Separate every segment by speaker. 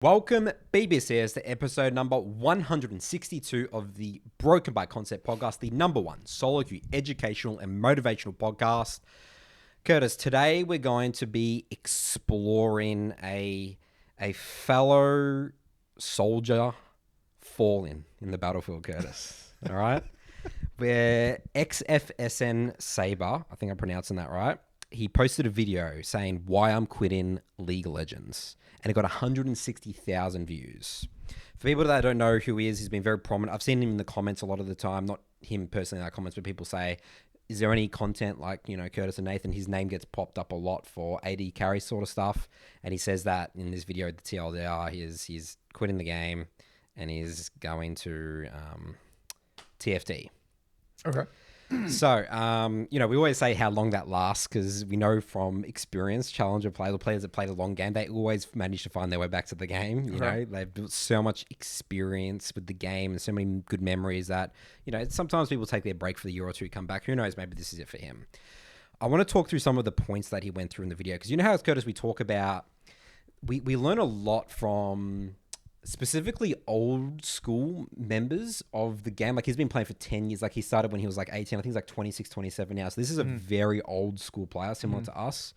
Speaker 1: Welcome, BBCers, to episode number 162 of the Broken by Concept podcast, the number one solo queue educational and motivational podcast. Curtis, today we're going to be exploring a fellow soldier fallen in the battlefield, Curtis. All right? Where XFSN Saber, I think I'm pronouncing that right, he posted a video saying why I'm quitting League of Legends. And it got 160,000 views. For people that don't know who he is, he's been very prominent. I've seen him in the comments a lot of the time. Not him personally in our comments, but people say, is there any content like, Curtis and Nathan? His name gets popped up a lot for AD carry sort of stuff. And he says that in this video, the TLDR, he's quitting the game and he's going to TFT.
Speaker 2: Okay.
Speaker 1: So, we always say how long that lasts because we know from experience, challenger players, or players that played a long game, they always manage to find their way back to the game. You know, they've built so much experience with the game and so many good memories that, sometimes people take their break for the year or two, come back. Who knows? Maybe this is it for him. I want to talk through some of the points that he went through in the video because you know how, Curtis, we talk about, we learn a lot from specifically old school members of the game. Like he's been playing for 10 years. Like he started when he was like 18. I think he's like 26, 27 now. So this is a very old school player, similar to us.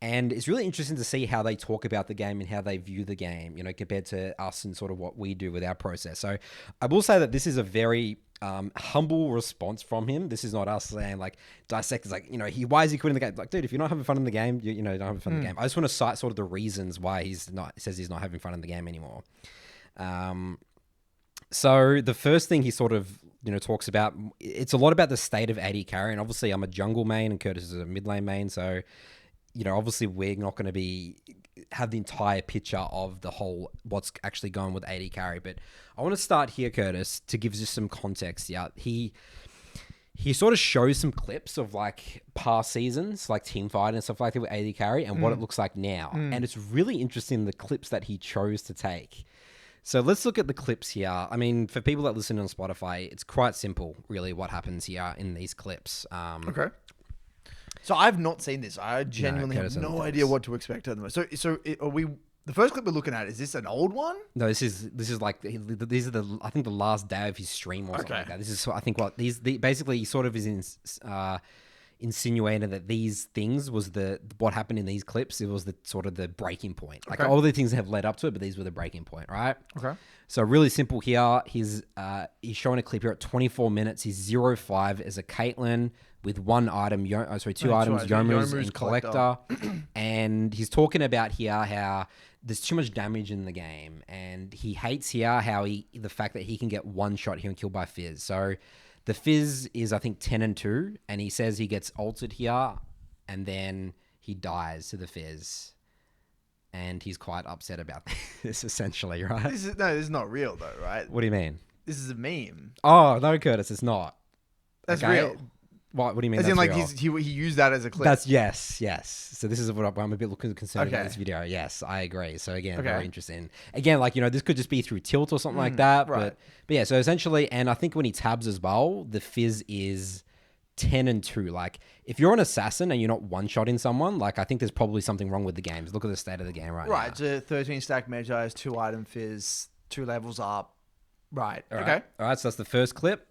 Speaker 1: And it's really interesting to see how they talk about the game and how they view the game, compared to us and sort of what we do with our process. So I will say that this is a very humble response from him. This is not us saying like dissect is like, why is he quitting the game? Like, dude, if you're not having fun in the game, you don't have fun in the game. I just want to cite sort of the reasons why he says he's not having fun in the game anymore. So the first thing he sort of, talks about, it's a lot about the state of AD carry. And obviously I'm a jungle main and Curtis is a mid lane main. So, obviously we're not going to have the entire picture of the whole, what's actually going with AD carry. But I want to start here, Curtis, to give you some context. Yeah. He sort of shows some clips of like past seasons, like Teamfight and stuff like that with AD carry and what it looks like now. And it's really interesting, the clips that he chose to take. So let's look at the clips here. I mean, for people that listen on Spotify, it's quite simple, really, what happens here in these clips.
Speaker 2: Okay. So I've not seen this. I genuinely have no idea what to expect at the moment. So are we? The first clip we're looking at, is this an old one?
Speaker 1: No, this is like these are I think the last day of his stream or something like that. This is I think what basically he sort of is insinuating that these things was what happened in these clips. It was the sort of the breaking point. Like all the things have led up to it, but these were the breaking point, right? Okay. So really simple here. He's showing a clip here at 24 minutes. He's 0-5 as a Caitlyn with one item, two items, Yomu's and Collector. And he's talking about here how there's too much damage in the game. And he hates here how the fact that he can get one shot here and killed by Fizz. So the Fizz is, I think, 10-2. And he says he gets ulted here and then he dies to the Fizz. And he's quite upset about this, essentially, right?
Speaker 2: This is not real, though, right?
Speaker 1: What do you mean?
Speaker 2: This is a meme.
Speaker 1: Oh, no, Curtis, it's not.
Speaker 2: That's real.
Speaker 1: What do you mean?
Speaker 2: As in, like, he used that as a clip.
Speaker 1: That's yes. So this is what I'm a bit concerned about this video. Yes, I agree. So again, very interesting. Again, like, this could just be through tilt or something like that. Right. But yeah, so essentially, and I think when he tabs as well, the Fizz is 10-2. Like, if you're an assassin and you're not one-shotting someone, like, I think there's probably something wrong with the game. Look at the state of the game right now.
Speaker 2: Right, it's a 13 stack Magi, 2 item Fizz, 2 levels up. Right.
Speaker 1: All right, so that's the first clip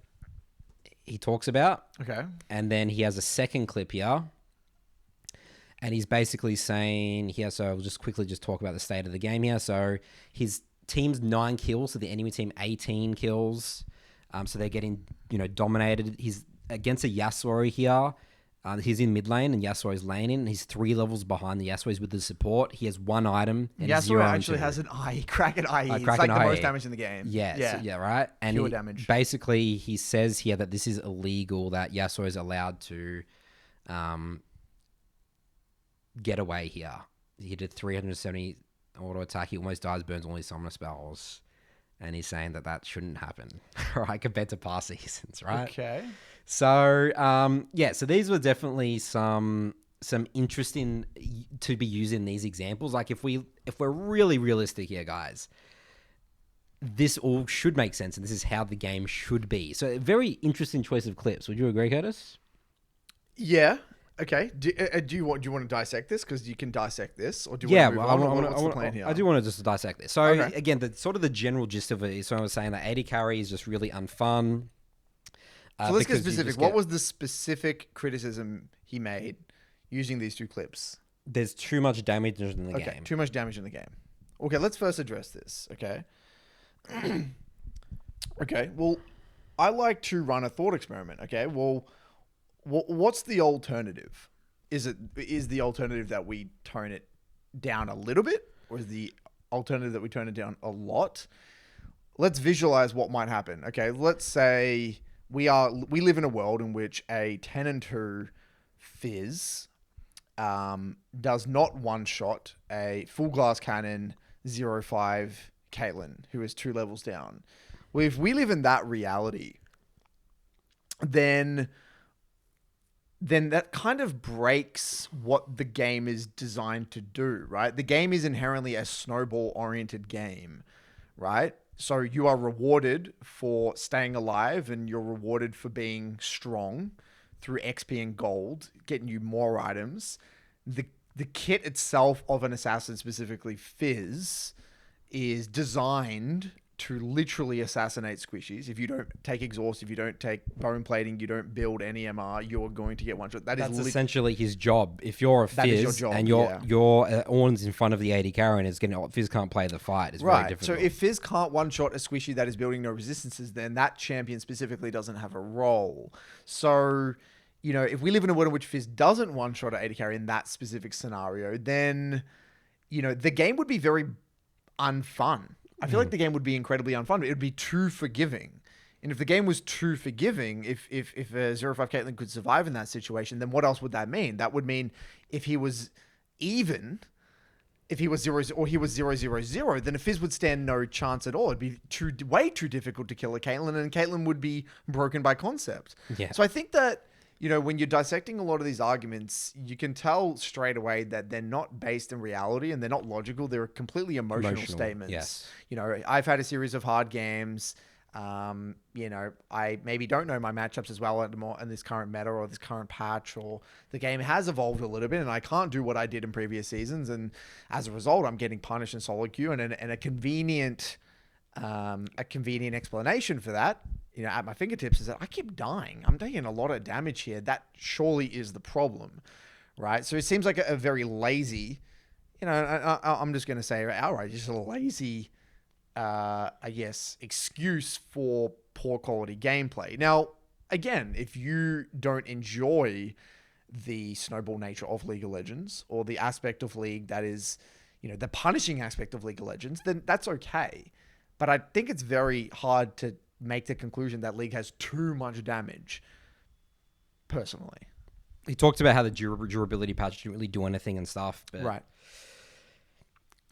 Speaker 1: he talks about.
Speaker 2: Okay.
Speaker 1: And then he has a second clip here. And he's basically saying here, so I'll just quickly talk about the state of the game here. So his team's 9 kills, so the enemy team 18 kills. So they're getting, dominated. He's against a Yasuo here. He's in mid lane and Yasuo's laning. He's 3 levels behind the Yasuo's with the support. He has 1 item. And
Speaker 2: Yasuo actually has an IE, Kraken IE. It's like the most damage in the game.
Speaker 1: Yeah, right? And
Speaker 2: pure damage.
Speaker 1: Basically, he says here that this is illegal, that Yasuo is allowed to get away here. He did 370 auto attack. He almost dies, burns all his summoner spells. And he's saying that shouldn't happen, right? Compared to past seasons, right?
Speaker 2: Okay.
Speaker 1: So, so these were definitely some interesting to be using these examples. Like if we're really realistic here, guys, this all should make sense, and this is how the game should be. So, a very interesting choice of clips. Would you agree, Curtis?
Speaker 2: Yeah. Okay. Do you want to dissect this? Because you can dissect this, or do you want to move on? What's the plan here?
Speaker 1: I do want to just dissect this. So
Speaker 2: Okay.
Speaker 1: again, the sort of the general gist of it is, so I was saying that AD carry is just really unfun.
Speaker 2: So let's get specific. What was the specific criticism he made using these two clips?
Speaker 1: There's too much damage in the game.
Speaker 2: Too much damage in the game. Okay, let's first address this. Okay. Okay. Well, I like to run a thought experiment. Okay. Well, what's the alternative? Is the alternative that we tone it down a little bit, or is the alternative that we turn it down a lot? Let's visualize what might happen. Okay. Let's say we live in a world in which a 10-2 Fizz does not one-shot a full glass cannon 0-5 Caitlyn, who is 2 levels down. Well, if we live in that reality, then that kind of breaks what the game is designed to do, right? The game is inherently a snowball-oriented game, right? So you are rewarded for staying alive, and you're rewarded for being strong through XP and gold, getting you more items. The kit itself of an assassin, specifically Fizz, is designed to literally assassinate squishies. If you don't take exhaust, if you don't take bone plating, you don't build any MR, you're going to get one shot. That's
Speaker 1: essentially his job. If you're a Fizz and your Ornn's in front of the AD carry and it's getting Fizz can't play the fight, it's very difficult.
Speaker 2: So if Fizz can't one shot a squishy that is building no resistances, then that champion specifically doesn't have a role. So, you know, if we live in a world in which Fizz doesn't one shot an AD carry in that specific scenario, then, you know, the game would be very unfun. I feel like the game would be incredibly unfun. It would be too forgiving. And if the game was too forgiving, if a 0-5 Caitlyn could survive in that situation, then what else would that mean? That would mean if he was even, if he was 0 or he was 0-0-0, then a Fizz would stand no chance at all. It'd be way too difficult to kill a Caitlyn, and Caitlyn would be broken by concept. Yeah. So I think that, you know, when you're dissecting a lot of these arguments, you can tell straight away that they're not based in reality and they're not logical. They're completely emotional statements. Yes. You know, I've had a series of hard games. You know, I maybe don't know my matchups as well in this current meta or this current patch, or the game has evolved a little bit and I can't do what I did in previous seasons. And as a result, I'm getting punished in solo queue, and a convenient explanation for that, you know, at my fingertips, is that I keep dying. I'm taking a lot of damage here. That surely is the problem, right? So it seems like a very lazy, you know, I'm just going to say outright, just a lazy, I guess, excuse for poor quality gameplay. Now, again, if you don't enjoy the snowball nature of League of Legends, or the aspect of League that is, you know, the punishing aspect of League of Legends, then that's okay. But I think it's very hard to make the conclusion that League has too much damage, personally.
Speaker 1: He talked about how the durability patch didn't really do anything and stuff. But
Speaker 2: right.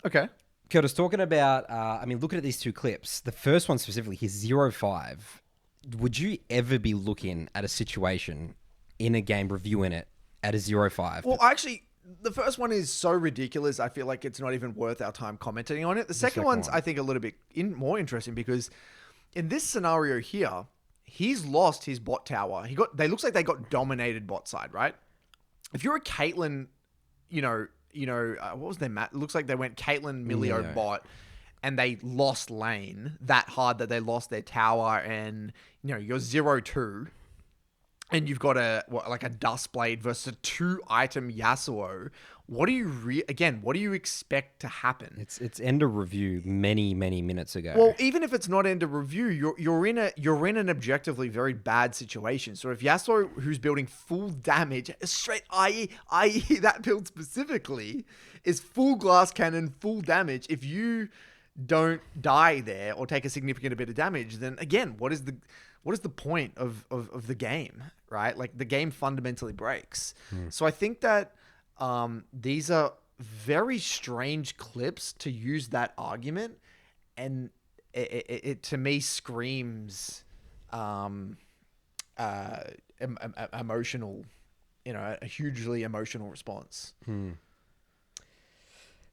Speaker 2: Okay.
Speaker 1: Curtis, talking about, I mean, looking at these two clips, the first one specifically, his 0-5, would you ever be looking at a situation in a game, reviewing it at a 0-5?
Speaker 2: Well, actually, the first one is so ridiculous, I feel like it's not even worth our time commenting on it. The second one's, I think, a little bit more interesting, because in this scenario here, he's lost his bot tower. They looks like they got dominated bot side, right? If you're a Caitlyn, what was their mat? It looks like they went Caitlyn, Milio bot, and they lost lane that hard that they lost their tower, and, you know, you're 0-2. And you've got a Dust Blade versus a 2-item Yasuo. What do you expect to happen?
Speaker 1: It's end of review many minutes ago.
Speaker 2: Well, even if it's not end of review, you're in an objectively very bad situation. So if Yasuo, who's building full damage, straight i.e. that build specifically is full glass cannon, full damage. If you don't die there or take a significant bit of damage, then again, what is the point of the game, right? Like, the game fundamentally breaks. So I think that these are very strange clips to use that argument, and it to me screams emotional, you know, a hugely emotional response.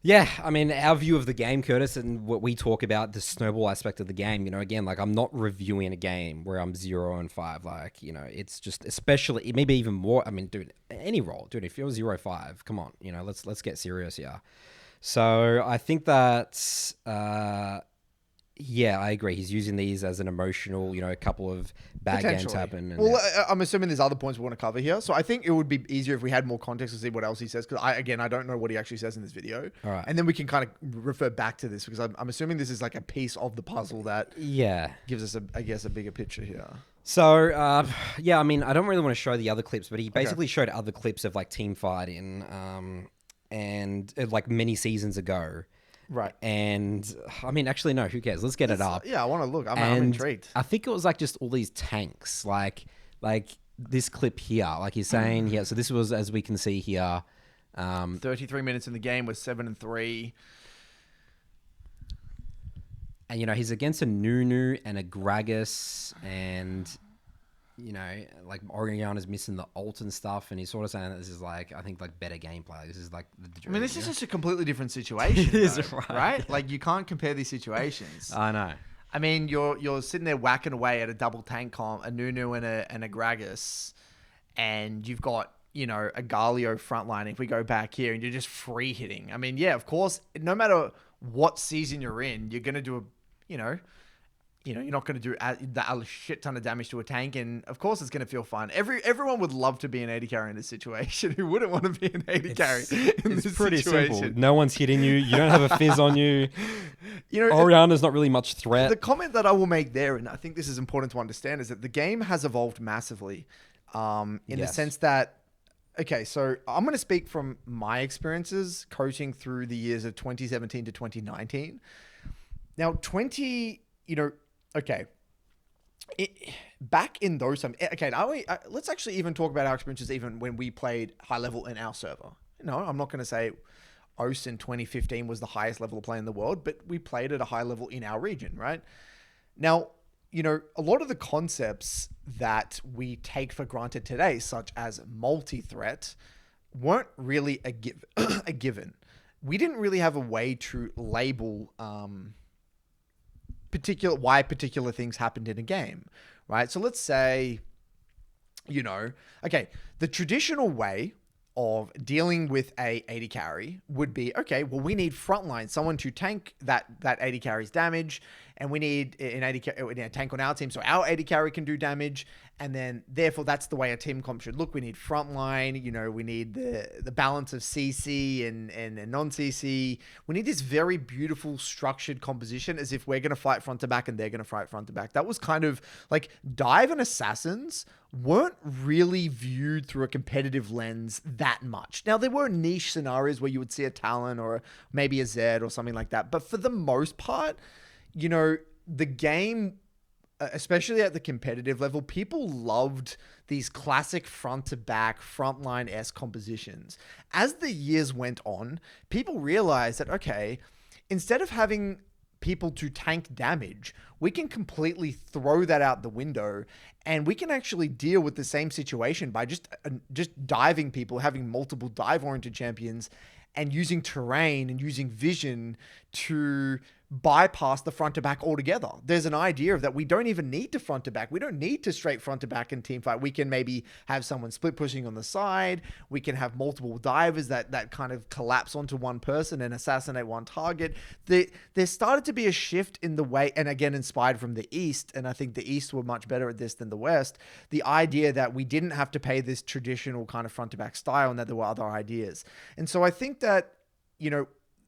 Speaker 1: Yeah, I mean, our view of the game, Curtis, and what we talk about, the snowball aspect of the game, again, like I'm not reviewing a game where I'm 0-5. Like, it's just, especially, maybe even more. I mean, dude, any role, dude, if you're 0-5, come on, let's get serious here. So I think that, yeah, I agree. He's using these as an emotional, a couple of bad games happen.
Speaker 2: Well, I'm assuming there's other points we want to cover here. So I think it would be easier if we had more context to see what else he says. Because I don't know what he actually says in this video.
Speaker 1: All right.
Speaker 2: And then we can kind of refer back to this because I'm assuming this is like a piece of the puzzle that gives us, a bigger picture here.
Speaker 1: So, yeah, I mean, I don't really want to show the other clips, but he basically showed other clips of like team fighting and like many seasons ago.
Speaker 2: Right.
Speaker 1: And I mean, actually, no, who cares? Let's get it up.
Speaker 2: Yeah, I want to look. I'm intrigued.
Speaker 1: I think it was like just all these tanks, like this clip here, like he's saying here. So this was, as we can see here,
Speaker 2: 33 minutes in the game with 7-3.
Speaker 1: And, he's against a Nunu and a Gragas and, like Oriana's missing the ult and stuff. And he's sort of saying that this is like, I think like better gameplay. This is like,
Speaker 2: this is just a completely different situation. It is, right? Like you can't compare these situations.
Speaker 1: I know.
Speaker 2: I mean, you're sitting there whacking away at a double tank comp, a Nunu and a Gragas, and you've got, a Galio frontline if we go back here, and you're just free hitting. I mean, yeah, of course, no matter what season you're in, you're going to do you're not going to do a shit ton of damage to a tank, and of course it's going to feel fun. Everyone would love to be an AD carry in this situation. Who wouldn't want to be an AD carry in this
Speaker 1: pretty
Speaker 2: situation?
Speaker 1: Simple. No one's hitting you. You don't have a fizz on you. Oriana's not really much threat.
Speaker 2: The comment that I will make there, and I think this is important to understand, is that the game has evolved massively in the sense that, okay, so I'm going to speak from my experiences coaching through the years of 2017 to 2019. Now, back in those times, let's actually even talk about our experiences even when we played high level in our server. I'm not going to say OS in 2015 was the highest level of play in the world, but we played at a high level in our region, right? Now, a lot of the concepts that we take for granted today, such as multi-threat, weren't really a given. We didn't really have a way to label why particular things happened in a game, right? So let's say, the traditional way of dealing with a AD carry would be, we need frontline, someone to tank that AD carry's damage, and we need a tank on our team so our AD carry can do damage, and then therefore that's the way a team comp should look. We need frontline, we need the balance of CC and non-CC. We need this very beautiful structured composition as if we're going to fight front to back and they're going to fight front to back. That was kind of like Dive and Assassins weren't really viewed through a competitive lens that much. Now, there were niche scenarios where you would see a Talon or maybe a Zed or something like that. But for the most part, the game, especially at the competitive level, people loved these classic front-to-back, frontline-esque compositions. As the years went on, people realized that, instead of having people to tank damage, we can completely throw that out the window, and we can actually deal with the same situation by just diving people, having multiple dive-oriented champions, and using terrain and using vision to bypass the front to back altogether. There's an idea of that we don't even need to front to back. We don't need to straight front to back and team fight. We can maybe have someone split pushing on the side. We can have multiple divers that kind of collapse onto one person and assassinate one target. There started to be a shift in the way, and again, inspired from the East, and I think the East were much better at this than the West, the idea that we didn't have to pay this traditional kind of front to back style and that there were other ideas. And so I think that,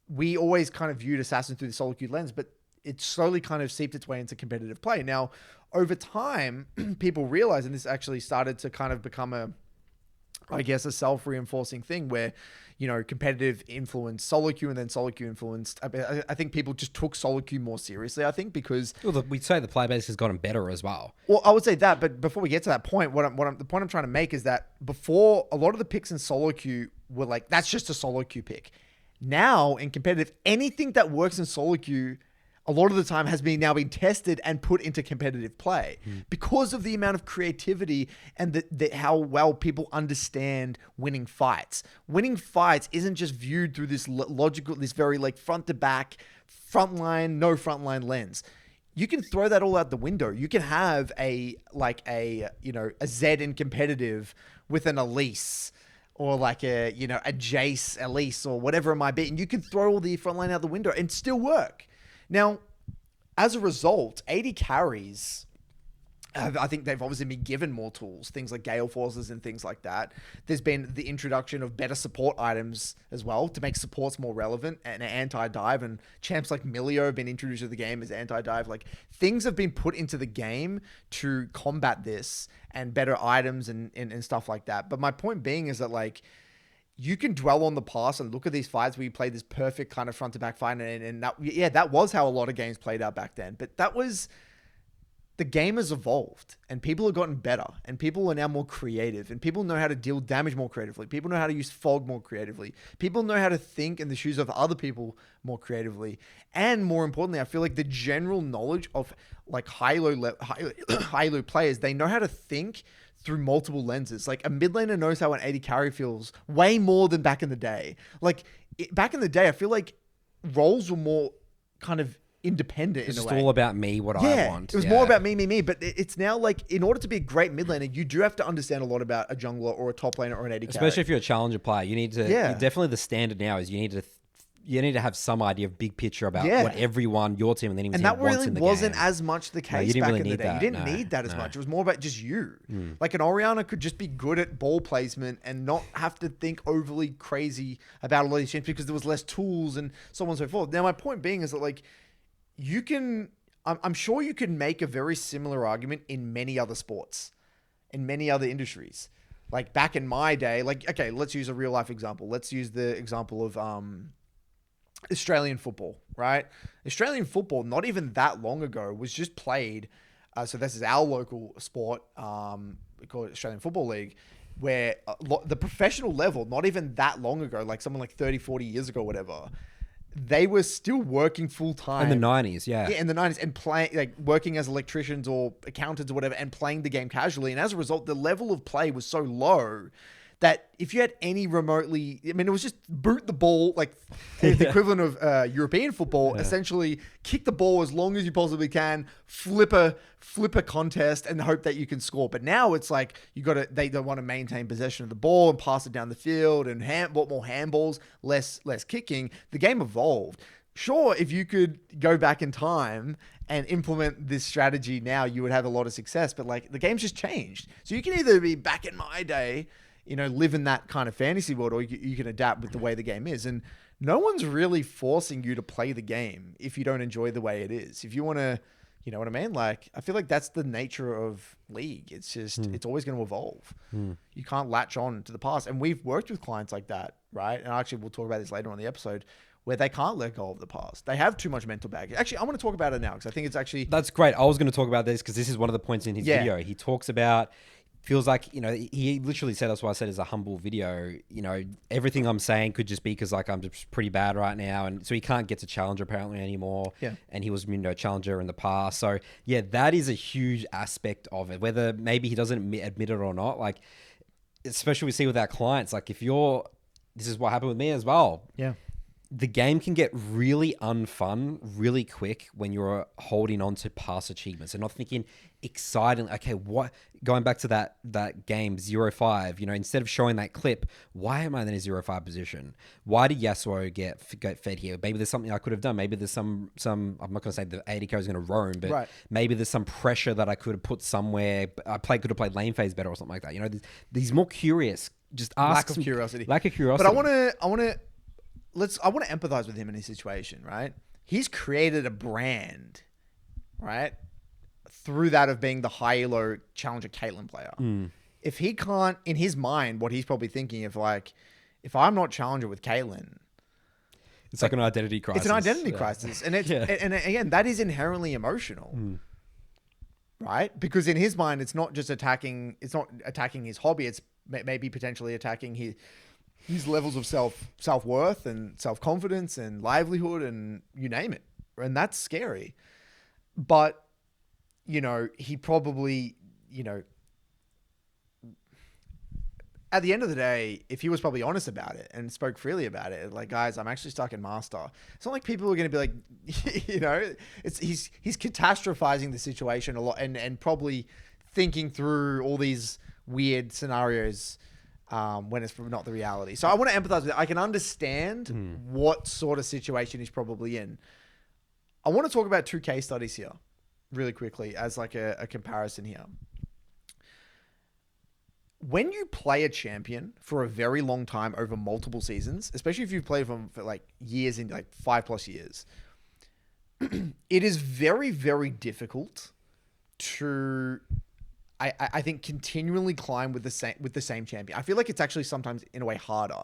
Speaker 2: we always kind of viewed Assassin through the solo queue lens, but it slowly kind of seeped its way into competitive play. Now, over time, people realized, and this actually started to kind of become a self-reinforcing thing where, competitive influenced solo queue and then solo queue influenced. I think people just took solo queue more seriously, I think, because...
Speaker 1: Well, we'd say the player base has gotten better as well.
Speaker 2: Well, I would say that, but before we get to that point, the point I'm trying to make is that before, a lot of the picks in solo queue were like, that's just a solo queue pick. Now, in competitive, anything that works in solo queue, a lot of the time has now been tested and put into competitive play because of the amount of creativity and how well people understand winning fights. Winning fights isn't just viewed through this logical, this very like front to back, no front line lens. You can throw that all out the window. You can have a Z in competitive with an Elise or like a Jace Elise or whatever it might be. And you can throw all the front line out the window and still work. Now, as a result, 80 carries, I think they've obviously been given more tools, things like Gale Forces and things like that. There's been the introduction of better support items as well to make supports more relevant and anti-dive, and champs like Milio have been introduced to the game as anti-dive. Like, things have been put into the game to combat this and better items and stuff like that. But my point being is that, like, you can dwell on the past and look at these fights where you played this perfect kind of front to back fight. And that was how a lot of games played out back then. But the game has evolved and people have gotten better and people are now more creative and people know how to deal damage more creatively. People know how to use fog more creatively. People know how to think in the shoes of other people more creatively. And more importantly, I feel like the general knowledge of like high-low players, they know how to think through multiple lenses. Like, a mid laner knows how an 80 carry feels way more than back in the day. Like, back in the day, I feel like roles were more kind of independent in a way.
Speaker 1: It's all about me, what I want.
Speaker 2: It was more about me. But it's now like, in order to be a great mid laner, you do have to understand a lot about a jungler or a top laner or an 80 carry.
Speaker 1: Especially if you're a challenger player, you need to. Definitely, the standard now is you need to have some idea of big picture about what everyone, your team and the team wants in the game. And that really wasn't
Speaker 2: as much the case back in the day. You didn't need that as much. It was more about just you. Like, an Orianna could just be good at ball placement and not have to think overly crazy about a lot of these champs because there was less tools and so on and so forth. Now, my point being is that, like, I'm sure you can make a very similar argument in many other sports, in many other industries. Like, back in my day, like, okay, let's use a real life example. Let's use the example of Australian football, right? Australian football, not even that long ago, was just played. So this is our local sport. We call it Australian Football League, where the professional level, not even that long ago, like someone like 30, 40 years ago, whatever, they were still working full time.
Speaker 1: In the 90s, yeah.
Speaker 2: Yeah, in the 90s, and playing, like, working as electricians or accountants or whatever, and playing the game casually. And as a result, the level of play was so low that if you had any remotely, I mean, it was just boot the ball, like the equivalent of European football, essentially kick the ball as long as you possibly can, flip a contest and hope that you can score. But now it's like, they don't want to maintain possession of the ball and pass it down the field and more handballs, less kicking. The game evolved. Sure, if you could go back in time and implement this strategy now, you would have a lot of success. But, like, the game's just changed. So you can either be back in my day, live in that kind of fantasy world, or you can adapt with the way the game is. And no one's really forcing you to play the game if you don't enjoy the way it is. If you want to, you know what I mean? Like, I feel like that's the nature of League. It's just, it's always going to evolve. You can't latch on to the past. And we've worked with clients like that, right? And actually, we'll talk about this later on in the episode, where they can't let go of the past. They have too much mental baggage. Actually, I want to talk about it now because I think it's actually... That's
Speaker 1: great. I was going to talk about this because this is one of the points in his video. He talks about... Feels like, he literally said, that's why I said it's a humble video. Everything I'm saying could just be because, like, I'm just pretty bad right now. And so he can't get to challenger apparently anymore. Yeah. And he was, challenger in the past. So, yeah, that is a huge aspect of it. Whether maybe he doesn't admit it or not. Like, especially we see with our clients, like, this is what happened with me as well.
Speaker 2: Yeah.
Speaker 1: The game can get really unfun really quick when you're holding on to past achievements and not thinking exciting. Okay, going back to that game 0-5, instead of showing that clip, why am I in a 0-5 position? Why did Yasuo get fed here? Maybe there's something I could have done. Maybe there's some I'm not going to say the AD carry is going to roam, but maybe there's some pressure that I could have put somewhere. Could have played lane phase better or something like that. These more curious, just ask
Speaker 2: lack of curiosity.
Speaker 1: But
Speaker 2: I want to empathize with him in his situation, right? He's created a brand, right? Through that of being the high-elo challenger Caitlyn player. If he can't, in his mind, what he's probably thinking of, like, if I'm not challenger with Caitlyn,
Speaker 1: it's like an identity crisis.
Speaker 2: It's an identity crisis. And and again, that is inherently emotional. Right? Because in his mind, it's not attacking his hobby, it's maybe potentially attacking his levels of self-worth and self-confidence and livelihood and you name it. And that's scary. But, he probably, at the end of the day, if he was probably honest about it and spoke freely about it, like, guys, I'm actually stuck in master. It's not like people are going to be like, he's catastrophizing the situation a lot and probably thinking through all these weird scenarios when it's not the reality. So I want to empathize with it. I can understand what sort of situation he's probably in. I want to talk about 2 case studies here really quickly as like a comparison here. When you play a champion for a very long time over multiple seasons, especially if you've played them for like years, in like 5+ years, it is very, very difficult to, I think, continually climb with the same champion. I feel like it's actually sometimes in a way harder,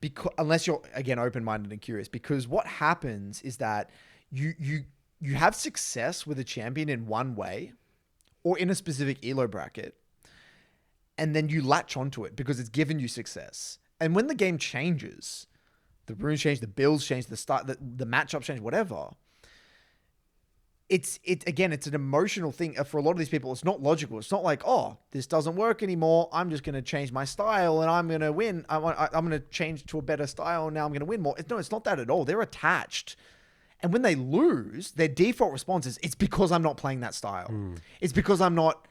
Speaker 2: because unless you're, again, open-minded and curious. Because what happens is that you have success with a champion in one way or in a specific elo bracket, and then you latch onto it because it's given you success. And when the game changes, the runes change, the builds change, the matchups change, whatever. It's an emotional thing. For a lot of these people, it's not logical. It's not like, oh, this doesn't work anymore. I'm just going to change my style and I'm going to win. I'm going to change to a better style and now I'm going to win more. No, it's not that at all. They're attached. And when they lose, their default response is, it's because I'm not playing that style. It's because I'm not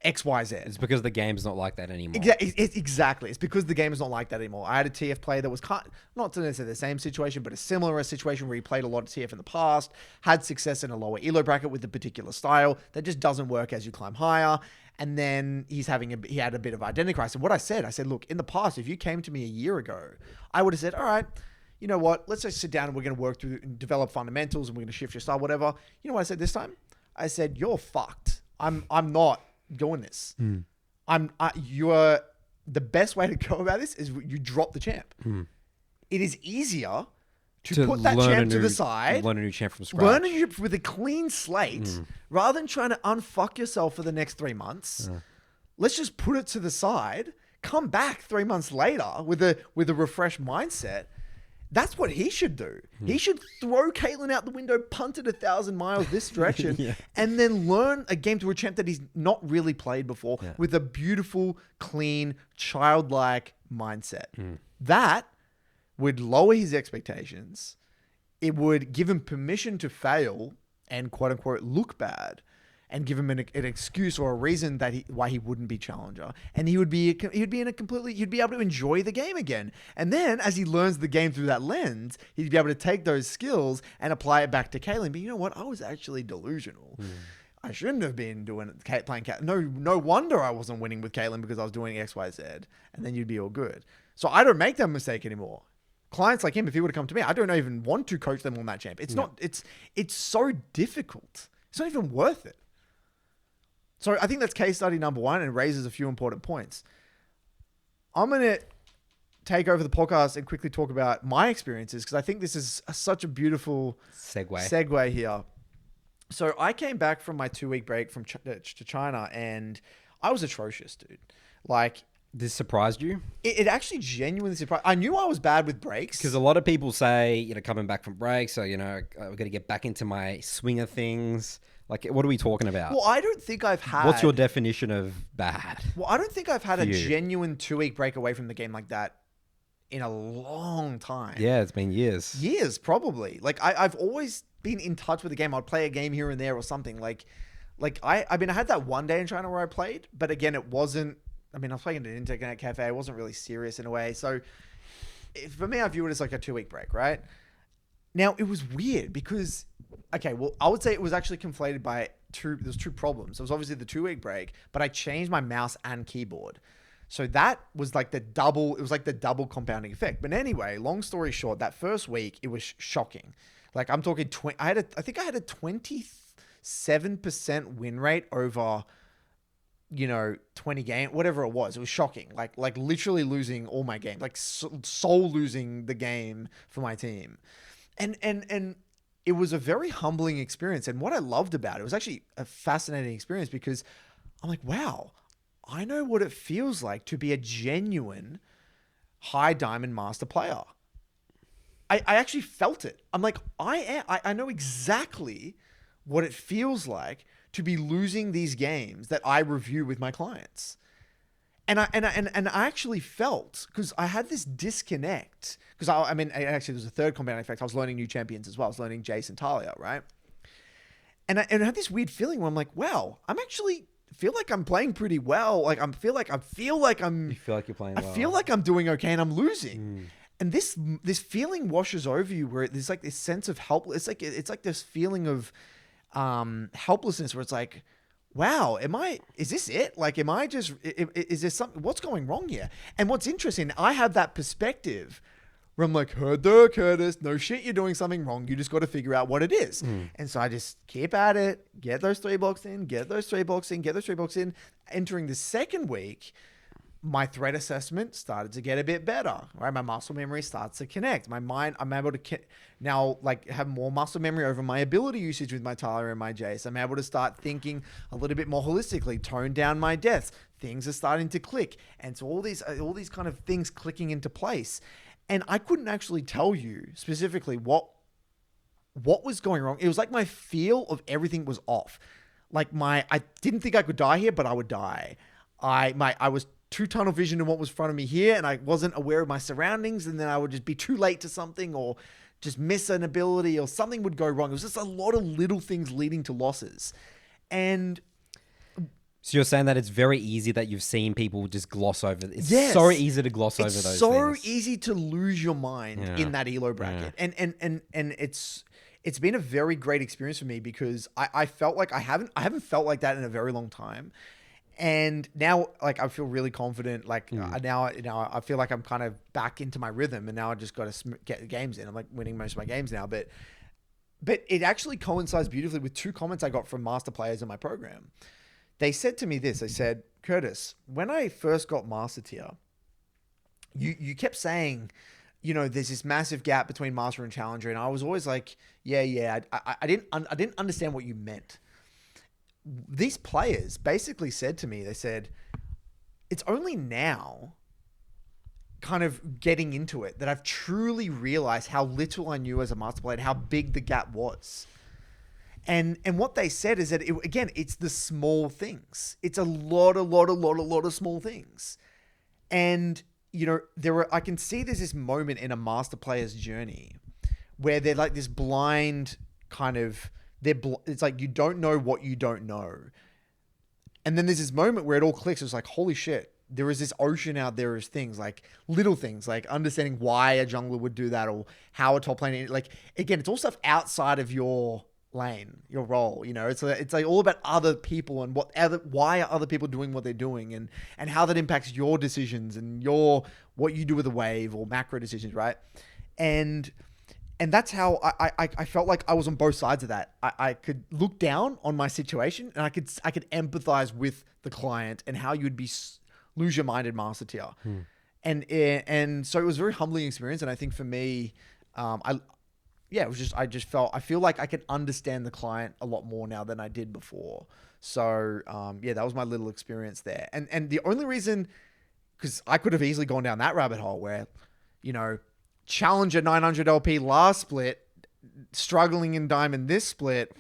Speaker 2: XYZ.
Speaker 1: It's because the game's not like that anymore.
Speaker 2: Exactly. It's because the game is not like that anymore. I had a TF player that was not to necessarily the same situation, but a similar situation where he played a lot of TF in the past, had success in a lower elo bracket with a particular style that just doesn't work as you climb higher. And then he had a bit of identity crisis. And what I said, look, in the past, if you came to me a year ago, I would have said, all right, you know what? Let's just sit down and we're going to work through and develop fundamentals and we're going to shift your style, whatever. You know what I said this time? I said, you're fucked. I'm not doing this. You're the best way to go about this is you drop the champ. It is easier to put that champ to the side,
Speaker 1: learn a new champ from scratch,
Speaker 2: learn a new with a clean slate, rather than trying to unfuck yourself for the next 3 months. Let's just put it to the side, come back 3 months later with a refreshed mindset. That's what he should do. He should throw Caitlyn out the window, punt it 1,000 miles this direction, and then learn a game to a champ that he's not really played before with a beautiful, clean, childlike mindset. That would lower his expectations. It would give him permission to fail and quote unquote look bad, and give him an excuse or a reason that why he wouldn't be challenger, and he'd be able to enjoy the game again. And then as he learns the game through that lens, he'd be able to take those skills and apply it back to Caitlyn. But you know what? I was actually delusional. I shouldn't have been playing Caitlyn. No wonder I wasn't winning with Caitlyn because I was doing XYZ, and then you'd be all good. So I don't make that mistake anymore. Clients like him, if he would have come to me, I don't even want to coach them on that champ. It's not. It's so difficult. It's not even worth it. So I think that's case study number 1 and raises a few important points. I'm going to take over the podcast and quickly talk about my experiences because I think this is such a beautiful segue here. So I came back from my 2-week break from to China and I was atrocious, dude. Like,
Speaker 1: this surprised you?
Speaker 2: It actually genuinely surprised. I knew I was bad with breaks.
Speaker 1: Because a lot of people say, coming back from breaks, so, I've got to get back into my swing of things. Like, what are we talking about?
Speaker 2: Well, I don't think I've had...
Speaker 1: What's your definition of bad?
Speaker 2: Well, I don't think I've had a genuine 2-week break away from the game like that in a long time.
Speaker 1: Yeah, it's been years.
Speaker 2: Years, probably. Like, I've always been in touch with the game. I'd play a game here and there or something. I had that one day in China where I played, but again, it wasn't... I was playing at an internet cafe. I wasn't really serious in a way. So, for me, I view it as like a 2-week break, right? Now, it was weird because... Okay, well, I would say it was actually conflated by there's 2 problems. There was obviously the 2-week break, but I changed my mouse and keyboard. So that was like the double compounding effect. But anyway, long story short, that first week, it was shocking. Like I'm talking, I think I had a 27% win rate over, 20 game, whatever it was. It was shocking. Like literally losing all my games, like soul losing the game for my team. And it was a very humbling experience. And what I loved about it was actually a fascinating experience because I'm like, wow, I know what it feels like to be a genuine high diamond master player. I actually felt it. I'm like, I know exactly what it feels like to be losing these games that I review with my clients. And I actually felt, because I had this disconnect, because I mean, actually there's a third compounding effect. I was learning new champions as well. I was learning Jace and Talia, right? And I had this weird feeling where I'm like, wow, I'm actually feel like I'm playing pretty well. Like I feel like I'm.
Speaker 1: You feel like you're playing well.
Speaker 2: I feel like I'm doing okay and I'm losing. And this feeling washes over you where there's like this sense of helpless. It's like this feeling of helplessness where it's like, wow, is this it? Like, is there something, what's going wrong here? And what's interesting, I have that perspective where I'm like, Curtis, no shit, you're doing something wrong. You just got to figure out what it is. And so I just keep at it, get those 3 blocks in, get those 3 blocks in. Entering the second week, my threat assessment started to get a bit better, right? My muscle memory starts to connect. My mind, I'm able to now like have more muscle memory over my ability usage with my Talia and my Jace. I'm able to start thinking a little bit more holistically, tone down my deaths. Things are starting to click. And so all these kind of things clicking into place. And I couldn't actually tell you specifically what was going wrong. It was like my feel of everything was off. Like I didn't think I could die here, but I would die. I was too tunnel vision in what was in front of me here, and I wasn't aware of my surroundings, and then I would just be too late to something or just miss an ability or something would go wrong. It was just a lot of little things leading to losses. And
Speaker 1: so you're saying that it's very easy that you've seen people just gloss over. It's
Speaker 2: yes,
Speaker 1: so easy to gloss over those things.
Speaker 2: It's so easy to lose your mind in that elo bracket. And it's been a very great experience for me because I felt like I haven't felt like that in a very long time. And now, like, I feel really confident. Like now I feel like I'm kind of back into my rhythm, and now I just got to get games in. I'm like winning most of my games now, but it actually coincides beautifully with 2 comments I got from master players in my program. They said to me this. They said, Curtis, when I first got master tier, you kept saying, you know, there's this massive gap between master and challenger, and I was always like, yeah. I didn't understand what you meant. These players basically said to me, they said, it's only now kind of getting into it that I've truly realized how little I knew as a master player and how big the gap was. And what they said is that, it's the small things. It's a lot of small things. And, you know, I can see there's this moment in a master player's journey where they're like this blind kind of, it's like you don't know what you don't know. And then there's this moment where it all clicks. It's like, holy shit, there is this ocean out there of things, like little things, like understanding why a jungler would do that or how a top lane, like, again, it's all stuff outside of your lane, your role, you know, it's like all about other people and why are other people doing what they're doing and how that impacts your decisions and what you do with a wave or macro decisions, right? And that's how I felt like I was on both sides of that. I could look down on my situation and I could empathize with the client and how you'd be lose your mind in master tier. And so it was a very humbling experience. And I think for me, I feel like I can understand the client a lot more now than I did before. So that was my little experience there. And the only reason, because I could have easily gone down that rabbit hole where, you know, Challenger 900 LP last split, struggling in Diamond this split,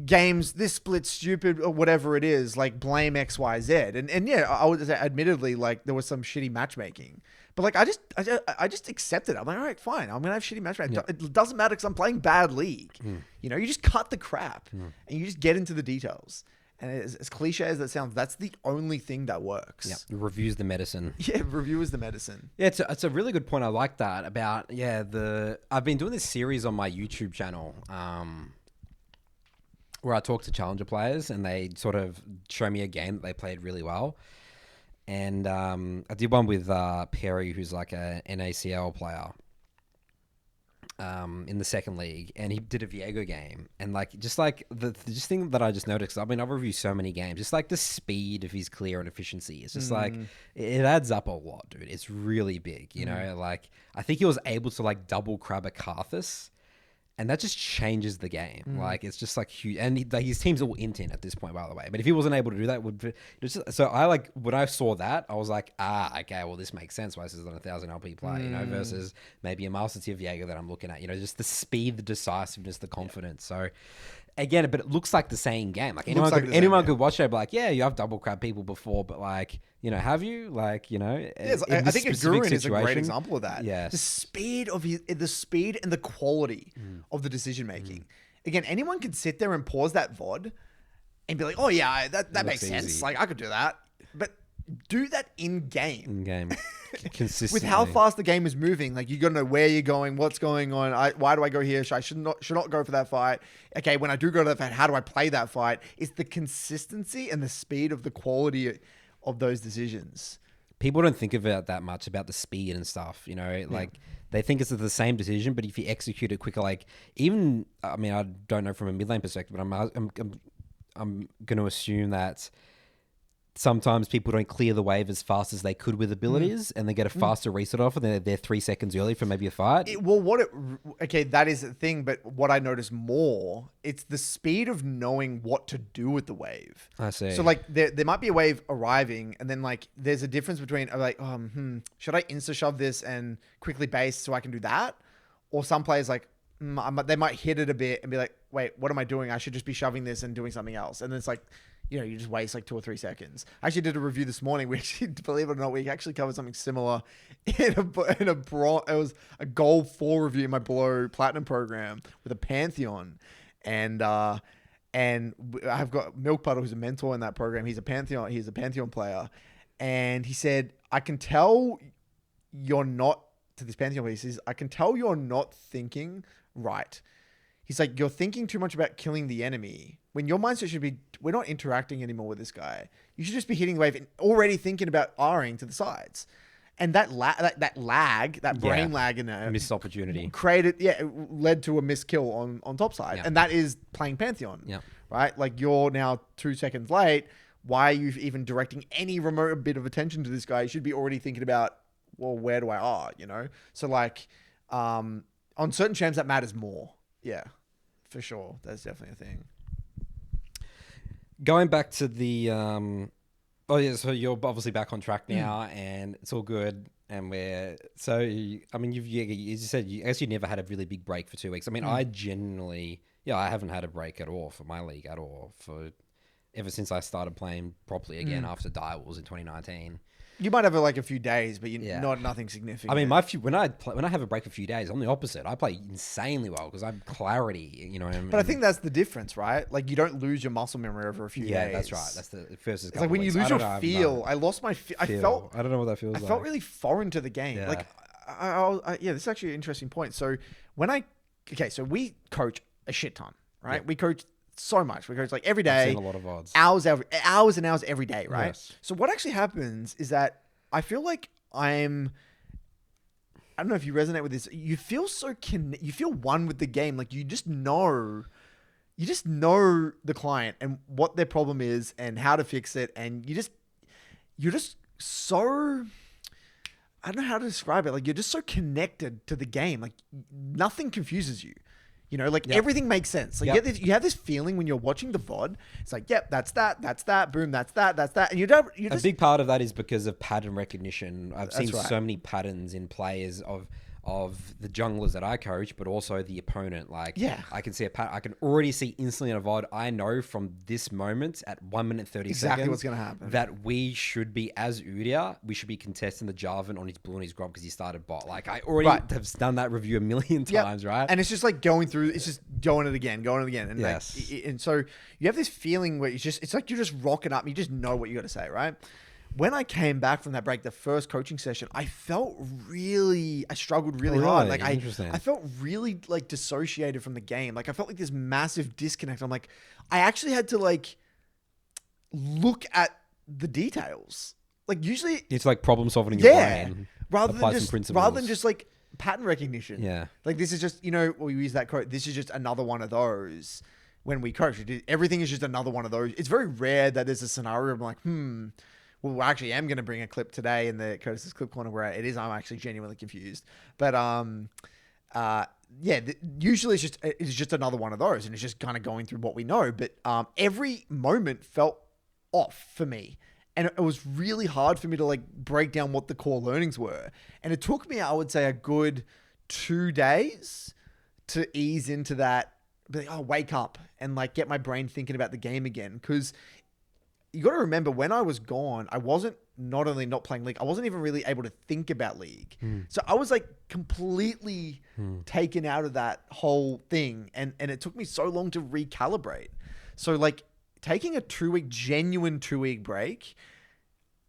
Speaker 2: games this split stupid or whatever it is, like blame XYZ. And yeah, I would say admittedly, like there was some shitty matchmaking. But like I just accepted it. I'm like, all right, fine. I'm gonna have shitty matchmaking. Yeah. It doesn't matter because I'm playing bad league. You know, you just cut the crap and you just get into the details. And as cliche as that sounds, that's the only thing that works.
Speaker 1: Yeah, review's the medicine.
Speaker 2: Yeah, review is the medicine.
Speaker 1: Yeah, it's a really good point. I like that about I've been doing this series on my YouTube channel where I talk to challenger players and they sort of show me a game that they played really well. And I did one with Perry, who's like a NACL player in the second league, and he did a Viego game. And like just thing that I just noticed, I mean, I've reviewed so many games, just like the speed of his clear and efficiency. It's just like, it adds up a lot, dude. It's really big, you know? Like, I think he was able to like double crab a Karthus And that just changes the game. Like, it's just like huge. And his team's all intent at this point, by the way. But if he wasn't able to do that, so I like, when I saw that, I was like, okay, well, this makes sense why this is on 1,000 LP play, you know, versus maybe a Master Tier Viego that I'm looking at, you know, just the speed, the decisiveness, the confidence. So, again, but it looks like the same game. Like, anyone could watch it, be like, yeah, you have double crab people before, but like, you know, have you? Like, you know,
Speaker 2: yes, I think Agurin is a great example of that.
Speaker 1: Yeah,
Speaker 2: the speed and the quality of the decision making. Again, anyone could sit there and pause that VOD and be like, "Oh yeah, that makes sense. Like, I could do that." But do that in game,
Speaker 1: consistently
Speaker 2: with how fast the game is moving. Like, you got to know where you're going, what's going on. Why do I go here? Should not go for that fight. Okay, when I do go to that fight, how do I play that fight? It's the consistency and the speed of the quality of those decisions.
Speaker 1: People don't think about that much about the speed and stuff, you know, like they think it's the same decision, but if you execute it quicker, like even, I mean, I don't know from a mid lane perspective, but I'm going to assume that sometimes people don't clear the wave as fast as they could with abilities, and they get a faster reset off, and they're 3 seconds early for maybe a fight.
Speaker 2: Okay, that is the thing, but what I notice more, it's the speed of knowing what to do with the wave.
Speaker 1: I see.
Speaker 2: So like there might be a wave arriving, and then like there's a difference between like, should I insta shove this and quickly base so I can do that? Or some players like, they might hit it a bit and be like, wait, what am I doing? I should just be shoving this and doing something else. And then it's like, you know, you just waste like 2 or 3 seconds. I actually did a review this morning. We actually, believe it or not, we actually covered something similar it was a gold 4 review in my below platinum program with a Pantheon. And I've got Milk Puddle, who's a mentor in that program. He's a Pantheon player. And he said, I can tell you're not, to this Pantheon player, he says, I can tell you're not thinking right. He's like, you're thinking too much about killing the enemy when your mindset should be, we're not interacting anymore with this guy. You should just be hitting the wave and already thinking about R-ing to the sides. And that brain lag in there,
Speaker 1: missed opportunity
Speaker 2: led to a missed kill on top side. And that is playing Pantheon, right? Like, you're now 2 seconds late. Why are you even directing any remote bit of attention to this guy? You should be already thinking about, well, where do I R, you know? So like, on certain champs that matters more. Yeah, for sure. That's definitely a thing.
Speaker 1: Going back to the, so you're obviously back on track now, and it's all good. And I mean, as you said, I guess you never had a really big break for 2 weeks. I mean, I genuinely, I haven't had a break at all for my league at all ever since I started playing properly again after Die Wars in 2019.
Speaker 2: You might have like a few days, but nothing significant.
Speaker 1: I mean, when I have a break for a few days, I'm the opposite. I play insanely well because I'm clarity, you know.
Speaker 2: But I think that's the difference, right? Like, you don't lose your muscle memory over a few days.
Speaker 1: Yeah, that's right. That's the first.
Speaker 2: It's like when you lose your feel. I lost my feel. I
Speaker 1: don't know what that feels like.
Speaker 2: I felt really foreign to the game. Yeah. Like, this is actually an interesting point. So so we coach a shit ton, right? Yeah. We coach so much. We coach like every day.
Speaker 1: A lot of odds.
Speaker 2: Hours and hours every day, right? Yes. So what actually happens is that I feel like I don't know if you resonate with this. You feel you feel one with the game. Like, you just know the client and what their problem is and how to fix it. And you're just so, I don't know how to describe it. Like, you're just so connected to the game. Like, nothing confuses you. You know, like, everything makes sense. Like, you have this feeling when you're watching the VOD. It's like, that's that, boom, that's that. And you just...
Speaker 1: A big part of that is because of pattern recognition. I've seen so many patterns in players of the junglers that I coach, but also the opponent. Like, I can see a pattern. I can already see instantly in a VOD. I know from this moment at 1 minute 30
Speaker 2: exactly what's going to happen.
Speaker 1: That we should be, as Udia, we should be contesting the Jarvan on his blue and his Grob because he started bot. Like, I already have done that review a million times, right?
Speaker 2: And it's just like going through, it's just going it again. And
Speaker 1: yes.
Speaker 2: And so you have this feeling where it's like you're just rocking up and you just know what you got to say, right? When I came back from that break, the first coaching session, I struggled really hard. Like, I felt really like dissociated from the game. Like, I felt like this massive disconnect. I'm like, I actually had to like look at the details. Like, usually
Speaker 1: it's like problem solving in your brain.
Speaker 2: Rather than just like pattern recognition.
Speaker 1: Yeah.
Speaker 2: Like, this is just, you know, we use that quote. This is just another one of those. When we coach, everything is just another one of those. It's very rare that there's a scenario I'm like, well, I actually am going to bring a clip today in the Curtis's Clip Corner where I'm actually genuinely confused. But usually it's just another one of those, and it's just kind of going through what we know. But every moment felt off for me, and it was really hard for me to like break down what the core learnings were. And it took me, I would say, a good 2 days to ease into that. Be like, oh, wake up and like get my brain thinking about the game again, because you got to remember, when I was gone, I wasn't not only not playing League, I wasn't even really able to think about League. So I was like completely taken out of that whole thing. And it took me so long to recalibrate. So like taking a genuine 2 week break,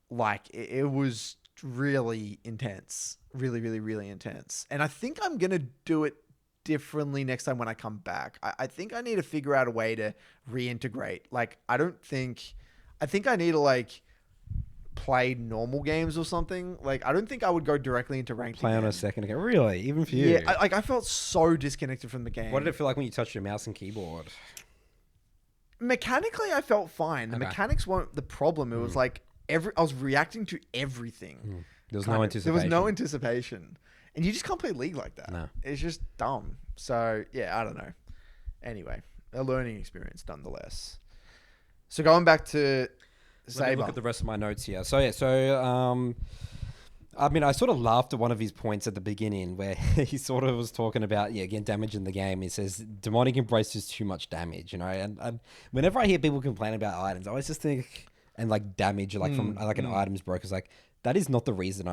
Speaker 2: like it was really intense, really, really, really intense. And I think I'm going to do it differently next time when I come back. I think I need to figure out a way to reintegrate. Like, I think I need to like play normal games or something. Like, I don't think I would go directly into ranked.
Speaker 1: Play on a second again. Really? Even for you?
Speaker 2: Yeah, I felt so disconnected from the game.
Speaker 1: What did it feel like when you touched your mouse and keyboard?
Speaker 2: Mechanically, I felt fine. The mechanics weren't the problem. It was like I was reacting to everything.
Speaker 1: There was no anticipation.
Speaker 2: There was no anticipation. And you just can't play League like that.
Speaker 1: No.
Speaker 2: It's just dumb. So, yeah, I don't know. Anyway, a learning experience nonetheless. So going back to Saber.
Speaker 1: Let me look at the rest of my notes here. So I mean, I sort of laughed at one of his points at the beginning where he sort of was talking about, again, damage in the game. He says, demonic embrace is too much damage, you know? And whenever I hear people complain about items, I always just think, and like damage, like from like an item's broke, is like, that is not the reason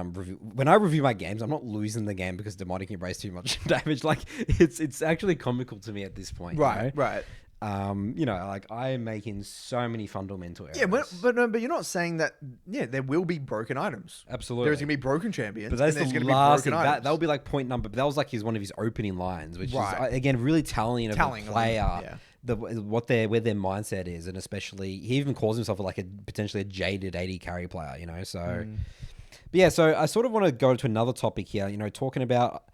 Speaker 1: when I review my games, I'm not losing the game because demonic embrace too much damage. Like, it's actually comical to me at this point.
Speaker 2: Right,
Speaker 1: you know?
Speaker 2: right.
Speaker 1: You know, like I am making so many fundamental errors.
Speaker 2: Yeah, but you're not saying that. Yeah, there will be broken items.
Speaker 1: Absolutely,
Speaker 2: there's gonna be broken champions.
Speaker 1: But that's
Speaker 2: and
Speaker 1: the
Speaker 2: there's
Speaker 1: last
Speaker 2: gonna be
Speaker 1: thing.
Speaker 2: broken
Speaker 1: That will be like point number. But that was like one of his opening lines, which is again really telling of the player where their mindset is, and especially he even calls himself like potentially a jaded 80 carry player. You know, so. But yeah, so I sort of want to go to another topic here. You know, talking about.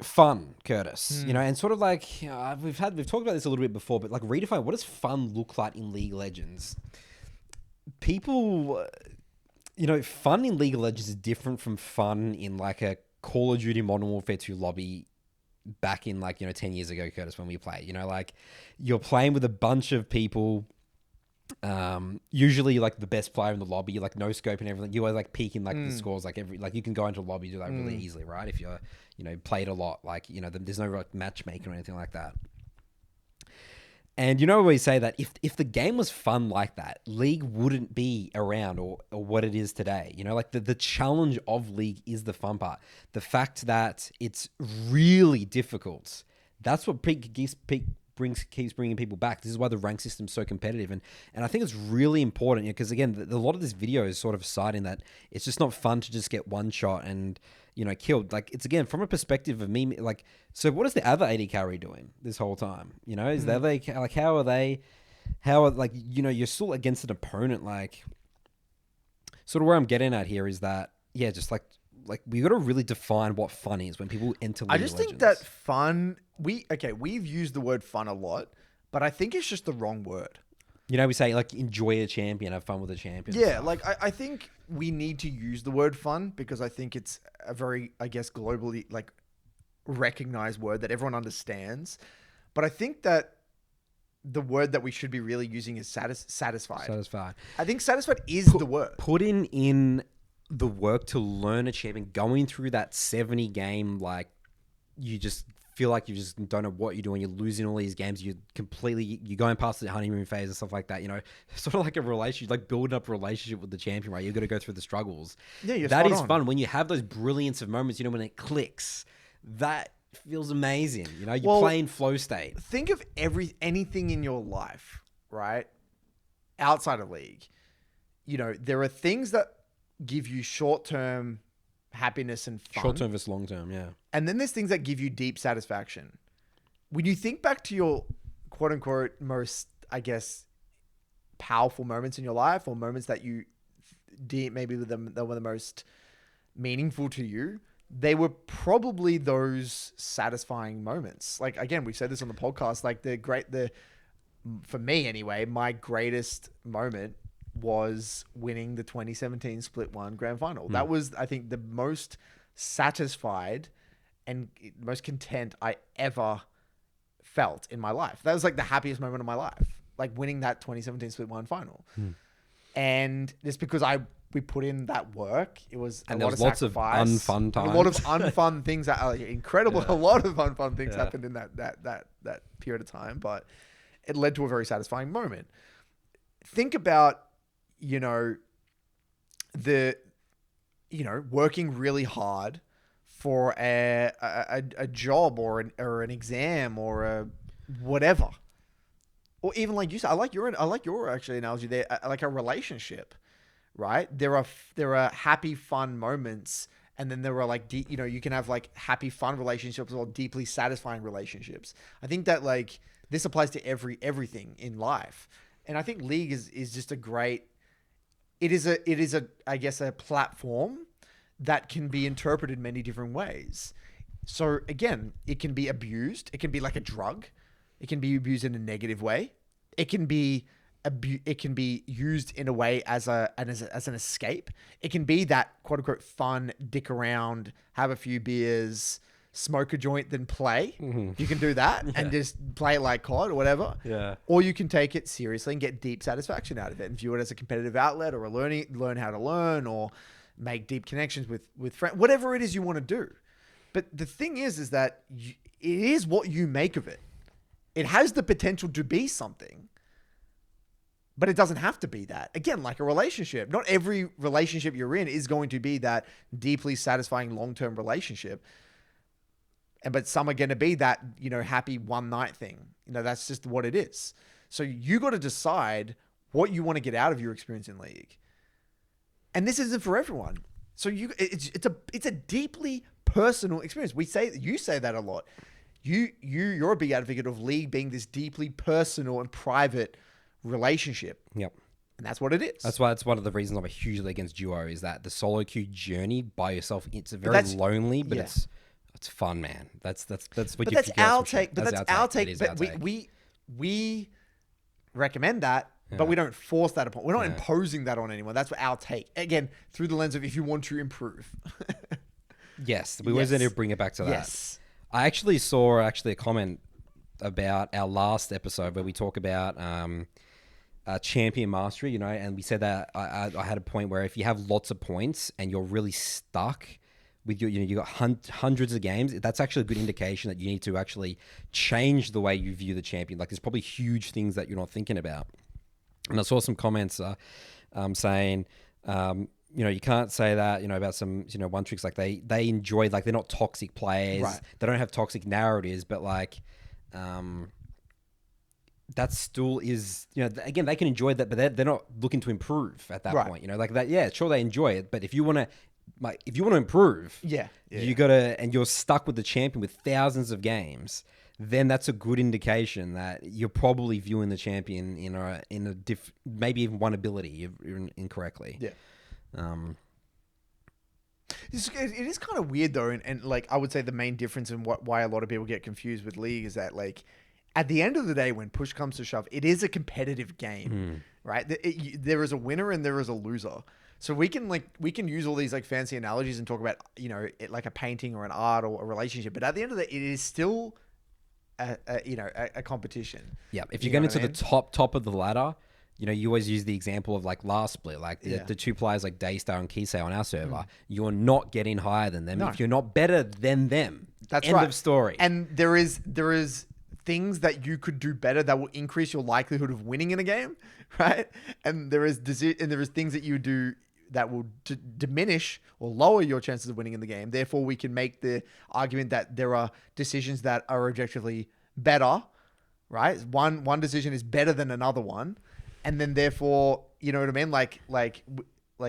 Speaker 1: Fun, Curtis, you know, and sort of like we've talked about this a little bit before, but like redefine what does fun look like in League of Legends? People, you know, fun in League of Legends is different from fun in like a Call of Duty Modern Warfare 2 lobby back in like, you know, 10 years ago, Curtis, when we played. You know, like you're playing with a bunch of people. Usually you're like the best player in the lobby, you're like no scope and everything. You are like peaking like the scores, like you can go into a lobby, do that really easily, right? If you're, you know, played a lot, like, you know, there's no like matchmaking or anything like that. And you know, we say that if the game was fun like that, League wouldn't be around or what it is today. You know, like the challenge of League is the fun part. The fact that it's really difficult, that's what keeps bringing people back. This is why the rank system's so competitive. And I think it's really important because, again, a lot of this video is sort of citing that it's just not fun to just get one shot and, you know, killed. Like, it's, again, from a perspective of me, like, so what is the other 80 carry doing this whole time? You know, is that like, how are, like, you know, you're still against an opponent, like, sort of where I'm getting at here is that, yeah, just like we got to really define what fun is when people enter League of Legends.
Speaker 2: I just think that fun, we've used the word fun a lot, but I think it's just the wrong word.
Speaker 1: You know, we say like enjoy a champion, have fun with a champion.
Speaker 2: Yeah, like I think we need to use the word fun because I think it's a very, I guess, globally like recognized word that everyone understands. But I think that the word that we should be really using is satisfied.
Speaker 1: Satisfied.
Speaker 2: I think satisfied is the word.
Speaker 1: Putting in the work to learn a champion, going through that 70 game, like you just feel like you just don't know what you're doing. You're losing all these games. You're going past the honeymoon phase and stuff like that. You know, sort of like a relationship, like building up a relationship with the champion, right? You've got to go through the struggles.
Speaker 2: Yeah,
Speaker 1: that is fun when you have those brilliance of moments. You know, when it clicks, that feels amazing. You know, you're playing flow state.
Speaker 2: Think of anything in your life, right? Outside of League, you know, there are things that give you short-term happiness and fun.
Speaker 1: Short-term versus long-term, yeah.
Speaker 2: And then there's things that give you deep satisfaction. When you think back to your quote-unquote most, I guess, powerful moments in your life or moments that you maybe that were the most meaningful to you, they were probably those satisfying moments. Like, again, we've said this on the podcast, like for me anyway, my greatest moment was winning the 2017 Split 1 Grand Final. That was, I think, the most satisfied and most content I ever felt in my life. That was like the happiest moment of my life, like winning that 2017 Split 1 final. And it's because we put in that work. It was
Speaker 1: And
Speaker 2: a lot of sacrifice,
Speaker 1: unfun times.
Speaker 2: a lot of unfun things that are incredible. A lot of unfun things happened in that period of time, but it led to a very satisfying moment. Think about, working really hard for a job or an exam or a whatever, or even like you said, I like your actually analogy there, like a relationship, right? There are happy, fun moments, and then there are like you can have like happy, fun relationships or deeply satisfying relationships. I think that like this applies to everything in life, and I think League is just a great. It is a I guess a platform that can be interpreted many different ways. So again, it can be abused. It can be like a drug. It can be abused in a negative way. It can be used in a way as an escape. It can be that quote unquote fun, dick around, have a few beers, smoke a joint, then play. You can do that and just play it like COD or whatever.
Speaker 1: Yeah.
Speaker 2: Or you can take it seriously and get deep satisfaction out of it and view it as a competitive outlet or learn how to learn or make deep connections with friends, whatever it is you want to do. But the thing is that it is what you make of it. It has the potential to be something, but it doesn't have to be that. Again, like a relationship, not every relationship you're in is going to be that deeply satisfying long-term relationship. But some are going to be that, happy one night thing. That's just what it is. So you got to decide what you want to get out of your experience in League. And this isn't for everyone. So it's a deeply personal experience. You say that a lot. You're a big advocate of League being this deeply personal and private relationship.
Speaker 1: Yep.
Speaker 2: And that's what it is.
Speaker 1: That's why it's one of the reasons I'm hugely against duo is that the solo queue journey by yourself, it's very lonely, but it's fun, man. That's what
Speaker 2: but
Speaker 1: you
Speaker 2: that's our take.
Speaker 1: Sure.
Speaker 2: But that's our take. But we recommend that. Yeah. But we don't force that upon. We're not imposing that on anyone. That's our take. Again, through the lens of if you want to improve.
Speaker 1: Yes, we always need to bring it back to that.
Speaker 2: Yes.
Speaker 1: I actually saw a comment about our last episode where we talk about champion mastery, and we said that I had a point where if you have lots of points and you're really stuck with you got hundreds of games, that's actually a good indication that you need to actually change the way you view the champion. Like there's probably huge things that you're not thinking about. And I saw some comments saying, you can't say that, about some, one tricks, like they enjoy, like they're not toxic players. Right. They don't have toxic narratives, but like, that still is, again, they can enjoy that, but they're not looking to improve at that point, like that. Yeah, sure. They enjoy it. But if you want to improve, you gotta, and you're stuck with the champion with thousands of games, then that's a good indication that you're probably viewing the champion in a maybe even one ability incorrectly.
Speaker 2: Yeah. It is kind of weird though, and like I would say the main difference in why a lot of people get confused with League is that like at the end of the day, when push comes to shove, it is a competitive game, right? There is a winner and there is a loser. So we can use all these like fancy analogies and talk about like a painting or an art or a relationship, but at the end of the day, it is still a competition.
Speaker 1: Yeah, if you get into the top of the ladder, you always use the example of like last split, like the two players like Daystar and Kisei on our server. You're not getting higher than them if you're not better than them.
Speaker 2: That's
Speaker 1: End of story.
Speaker 2: And there is things that you could do better that will increase your likelihood of winning in a game, right? And there is things that you do that will diminish or lower your chances of winning in the game. Therefore, we can make the argument that there are decisions that are objectively better, right? One decision is better than another one. And then therefore, you know what I mean? Like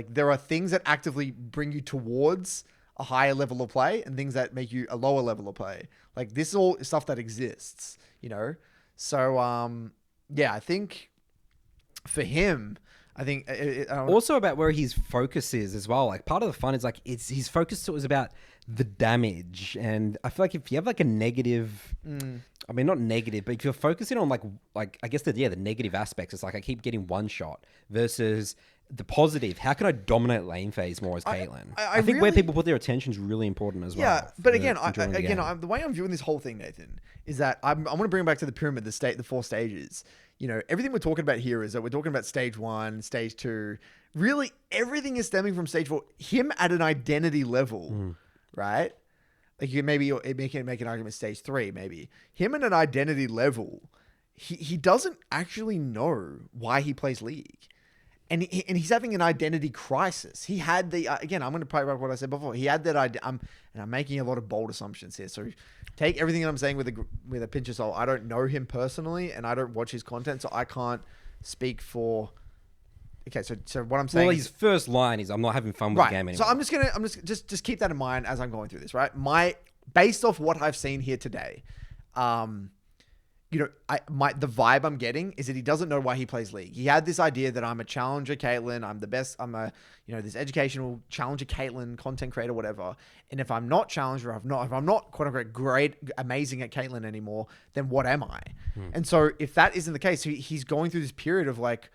Speaker 2: there are things that actively bring you towards a higher level of play and things that make you a lower level of play. Like this is all stuff that exists, So, I think for him,
Speaker 1: also about where his focus is as well. Like part of the fun is like his focus was about the damage, and I feel like if you have like a negative, I mean not negative, but if you're focusing on like I guess the negative aspects, it's like I keep getting one shot versus the positive. How can I dominate lane phase more as Caitlyn?
Speaker 2: I
Speaker 1: think where
Speaker 2: really-
Speaker 1: people put their attention is really important as well.
Speaker 2: Yeah, but
Speaker 1: for
Speaker 2: again,
Speaker 1: enjoying the game.
Speaker 2: the way I'm viewing this whole thing, Nathan, is that I'm going to bring it back to the pyramid, the 4 stages. You know, everything we're talking about here is that we're talking about stage 1, stage 2. Really, everything is stemming from stage 4. Him at an identity level, right? Like you maybe make an argument stage 3, maybe. Him at an identity level, he doesn't actually know why he plays League. And he's having an identity crisis. He had again, I'm going to play back what I said before. He had that idea, and I'm making a lot of bold assumptions here. So take everything that I'm saying with a pinch of salt. I don't know him personally, and I don't watch his content, so I can't speak for. Okay, so what I'm saying.
Speaker 1: Well, his first line is, "I'm not having fun with the game anymore."
Speaker 2: So I'm just keep that in mind as I'm going through this, right? Based off what I've seen here today, you know, the vibe I'm getting is that he doesn't know why he plays League. He had this idea that I'm a challenger Caitlyn, I'm the best, I'm a, you know, this educational challenger Caitlyn content creator, whatever. And if I'm not challenger, if I'm not quote unquote great, amazing at Caitlyn anymore, then what am I? And so if that isn't the case, he's going through this period of like,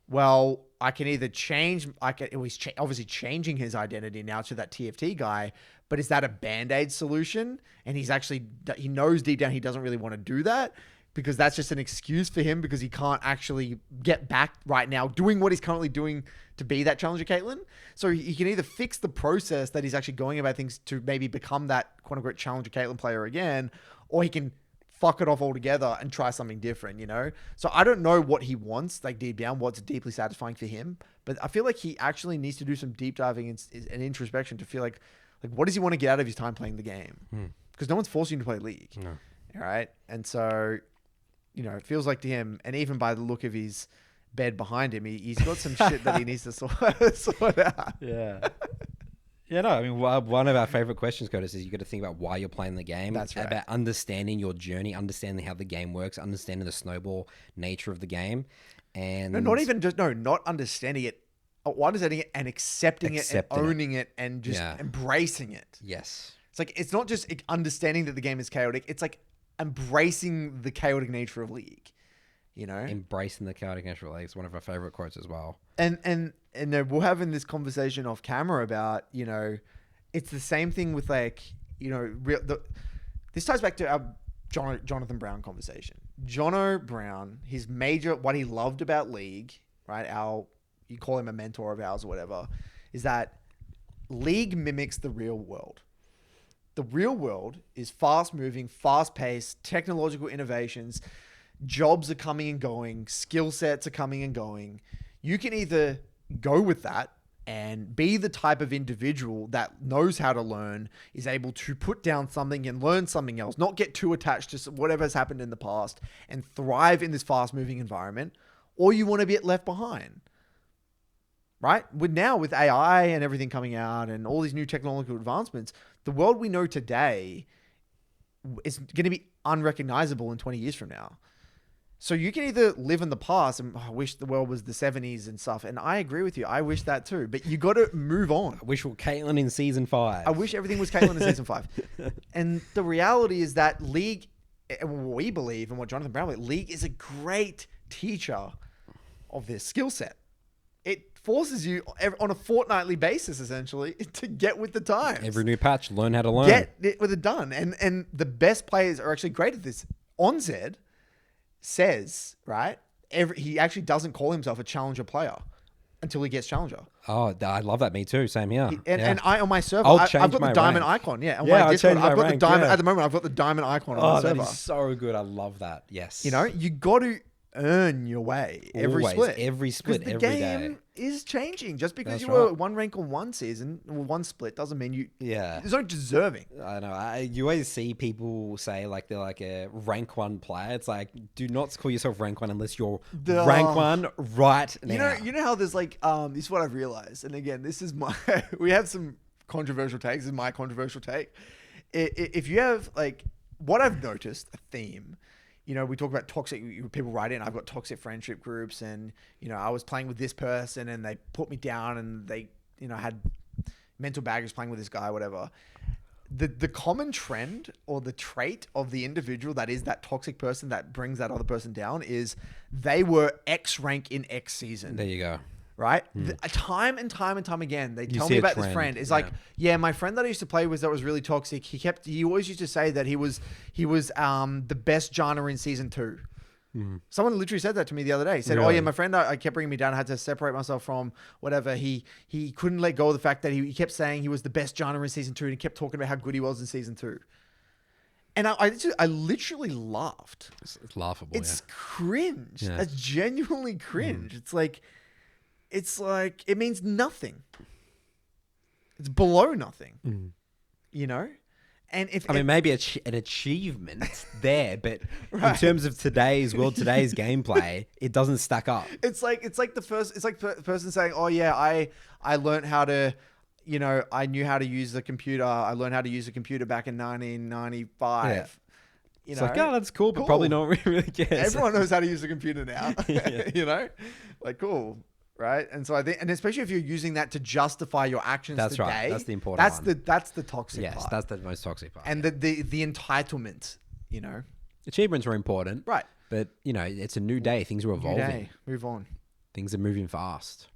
Speaker 2: well, I can either change, he's obviously changing his identity now to that TFT guy, but is that a Band-Aid solution? And he knows deep down he doesn't really want to do that, because that's just an excuse for him because he can't actually get back right now doing what he's currently doing to be that challenger Caitlyn. So he can either fix the process that he's actually going about things to maybe become that quote unquote challenger Caitlyn player again, or he can fuck it off altogether and try something different, you know? So I don't know what he wants, like deep down, what's deeply satisfying for him, but I feel like he actually needs to do some deep diving and introspection to feel like what does he want to get out of his time playing the game? Because no one's forcing him to play League.
Speaker 1: No.
Speaker 2: All right. And so, you know, it feels like to him, and even by the look of his bed behind him, he's got some shit that he needs to sort out.
Speaker 1: Yeah. Yeah, no, I mean, one of our favorite questions, Curtis, is you got to think about why you're playing the game.
Speaker 2: That's right.
Speaker 1: About understanding your journey, understanding how the game works, understanding the snowball nature of the game. And
Speaker 2: not understanding it, understanding it and accepting it and owning it and just embracing it.
Speaker 1: Yes.
Speaker 2: It's like, it's not just understanding that the game is chaotic. It's like embracing the chaotic nature of League, you know?
Speaker 1: Embracing the chaotic nature of League is one of our favorite quotes as well.
Speaker 2: And we're having this conversation off camera about, you know, it's the same thing with like, you know, this ties back to our Jonathan Brown conversation. Jono Brown, what he loved about League, right? You call him a mentor of ours or whatever, is that League mimics the real world. The real world is fast moving, fast paced, technological innovations. Jobs are coming and going. Skill sets are coming and going. You can either go with that and be the type of individual that knows how to learn, is able to put down something and learn something else, not get too attached to whatever has happened in the past and thrive in this fast moving environment, or you want to get left behind. Right? With AI and everything coming out and all these new technological advancements, the world we know today is going to be unrecognizable in 20 years from now. So you can either live in the past and I wish the world was the 70s and stuff. And I agree with you. I wish that too. But you got to move on.
Speaker 1: I wish we were Caitlyn in season 5.
Speaker 2: I wish everything was Caitlyn in season 5. And the reality is that League, what we believe and what Jonathan Brown believes, League is a great teacher of this skill set. It forces you on a fortnightly basis, essentially, to get with the times.
Speaker 1: Every new patch, learn how to learn.
Speaker 2: Get it with it done. And the best players are actually great at this. Onzed says, right, he actually doesn't call himself a challenger player until he gets challenger.
Speaker 1: Oh, I love that. Me too. Same here.
Speaker 2: And I, on my server,
Speaker 1: I'll
Speaker 2: I've
Speaker 1: change
Speaker 2: got the
Speaker 1: my
Speaker 2: diamond
Speaker 1: rank.
Speaker 2: icon. Yeah. On
Speaker 1: Yeah,
Speaker 2: my
Speaker 1: I'll
Speaker 2: Discord,
Speaker 1: change my
Speaker 2: I've got the
Speaker 1: rank,
Speaker 2: diamond.
Speaker 1: yeah.
Speaker 2: At the moment, I've got the diamond icon on my
Speaker 1: that
Speaker 2: server.
Speaker 1: is so good. I love that. Yes.
Speaker 2: You know, you got to earn your way every
Speaker 1: Always,
Speaker 2: split.
Speaker 1: every split,
Speaker 2: the
Speaker 1: every
Speaker 2: game
Speaker 1: day.
Speaker 2: is changing. Just because
Speaker 1: That's
Speaker 2: you were
Speaker 1: right.
Speaker 2: one rank on one season or one split doesn't mean you.
Speaker 1: Yeah.
Speaker 2: There's no deserving.
Speaker 1: I know. You always see people say like they're like a rank 1 player. It's like, do not call yourself rank 1 unless you're rank 1 right now.
Speaker 2: You know how there's like this is what I've realized, and again, this is my we have some controversial takes. This is my controversial take. If you have like what I've noticed, a theme. You know, we talk about toxic, people write in, I've got toxic friendship groups and, you know, I was playing with this person and they put me down and they, you know, had mental baggage playing with this guy, whatever. The common trend or the trait of the individual that is that toxic person that brings that other person down is they were X rank in X season.
Speaker 1: There you go.
Speaker 2: right? Time and time and time again, they tell
Speaker 1: see
Speaker 2: me
Speaker 1: a
Speaker 2: about this
Speaker 1: trend,
Speaker 2: friend. It's
Speaker 1: yeah.
Speaker 2: like, yeah, my friend that I used to play with that was really toxic. He always used to say that he was the best Janna in season 2. Someone literally said that to me the other day. He said, "Oh
Speaker 1: Really?
Speaker 2: yeah, my friend, I kept bringing me down. I had to separate myself from whatever." He couldn't let go of the fact that he kept saying he was the best Janna in season 2, and he kept talking about how good he was in season 2. And I literally laughed.
Speaker 1: It's laughable.
Speaker 2: It's cringe.
Speaker 1: Yeah.
Speaker 2: It's genuinely cringe. It's like it means nothing. It's below nothing. You know? And if
Speaker 1: I mean, maybe an achievement there, but in terms of today's gameplay, it doesn't stack up.
Speaker 2: it's like the person saying, "Oh yeah, I learned how to, I knew how to use the computer. I learned how to use a computer back in 1995."
Speaker 1: Yeah.
Speaker 2: You
Speaker 1: It's
Speaker 2: know?
Speaker 1: like, oh, that's cool, but probably no one really cares.
Speaker 2: Everyone knows how to use a computer now.
Speaker 1: Yeah.
Speaker 2: Like cool, right? And so I think, and especially if you're using that to justify your actions
Speaker 1: That's
Speaker 2: today,
Speaker 1: right. That's the important one.
Speaker 2: That's the toxic
Speaker 1: Yes,
Speaker 2: part.
Speaker 1: that's the most toxic part.
Speaker 2: And the entitlement,
Speaker 1: Achievements are important,
Speaker 2: right?
Speaker 1: but it's a new day. Things are
Speaker 2: New
Speaker 1: evolving.
Speaker 2: day. Move on.
Speaker 1: Things are moving fast.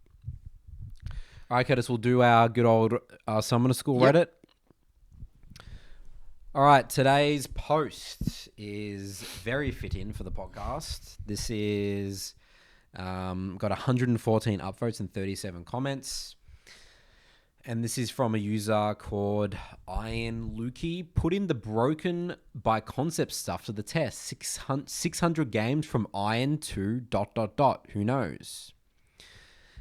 Speaker 1: All right, Curtis, we'll do our good old Summoner School Reddit. All right, today's post is very fit-in for the podcast. This is got 114 upvotes and 37 comments. And this is from a user called Iron Lukey. Put in the broken by concept stuff to the test. 600 games from Iron to ... Who knows?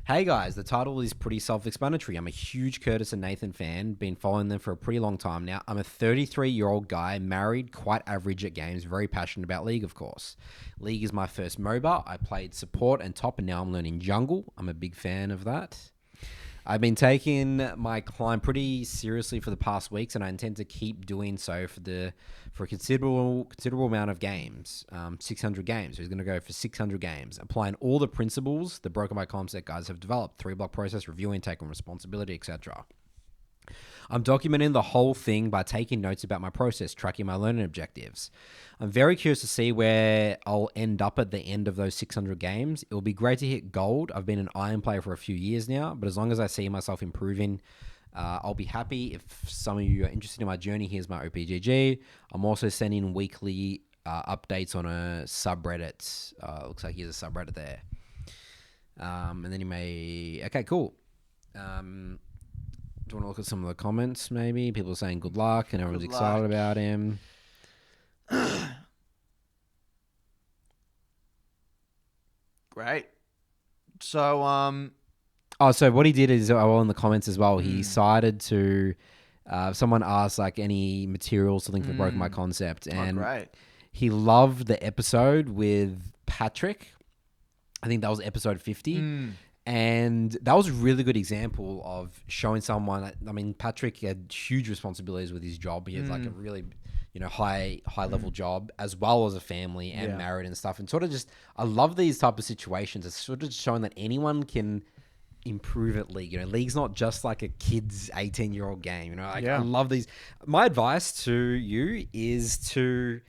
Speaker 1: Hey guys, the title is pretty self-explanatory. I'm a huge Curtis and Nathan fan, been following them for a pretty long time now. I'm a 33-year-old guy, married, quite average at games, very passionate about League, of course. League is my first MOBA. I played support and top, and now I'm learning jungle. I'm a big fan of that. I've been taking my climb pretty seriously for the past weeks, and I intend to keep doing so for a considerable amount of games. 600 games. So he's going to go for 600 games, applying all the principles the Broken by Concept guys have developed: 3-block process, reviewing, taking responsibility, etc. I'm documenting the whole thing by taking notes about my process, tracking my learning objectives. I'm very curious to see where I'll end up at the end of those 600 games. It will be great to hit gold. I've been an Iron player for a few years now, but as long as I see myself improving, I'll be happy. If some of you are interested in my journey, here's my OPGG. I'm also sending weekly updates on a subreddit. Looks like here's a subreddit there. And then okay, cool. Do you want to look at some of the comments, maybe? People are saying good luck and everyone's excited about him.
Speaker 2: Great. So,
Speaker 1: so what he did is, in the comments as well, he cited to, someone asked like any materials to link for Broken by Concept. And
Speaker 2: great.
Speaker 1: he loved the episode with Patrick. I think that was episode 50. And that was a really good example of showing someone. I mean, Patrick had huge responsibilities with his job. He had like a really, high level job, as well as a family and married and stuff. And sort of just, I love these type of situations. It's sort of showing that anyone can improve at League. League's not just like a kid's 18-year-old game. I love these. My advice to you is to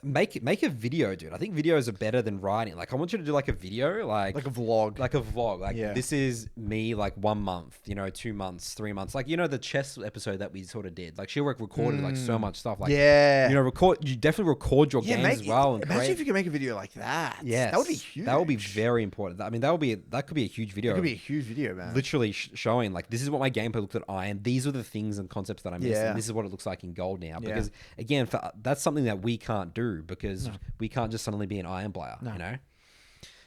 Speaker 1: make a video, dude. I think videos are better than writing. Like, I want you to do like a video, like
Speaker 2: a vlog.
Speaker 1: Like, this is me, like 1 month, 2 months, 3 months. Like, the chess episode that we sort of did. Like, she recorded like so much stuff. Like, you definitely record your games as well. And
Speaker 2: imagine if you could make a video like that.
Speaker 1: Yes,
Speaker 2: that would be huge.
Speaker 1: That would be very important. I mean, that could be a huge video.
Speaker 2: It could be a huge video, man.
Speaker 1: Literally showing like, this is what my gameplay looks at Iron. These are the things and concepts that I missed. And this is what it looks like in Gold now. Because again, that's something that we can't do, because we can't just suddenly be an Iron player,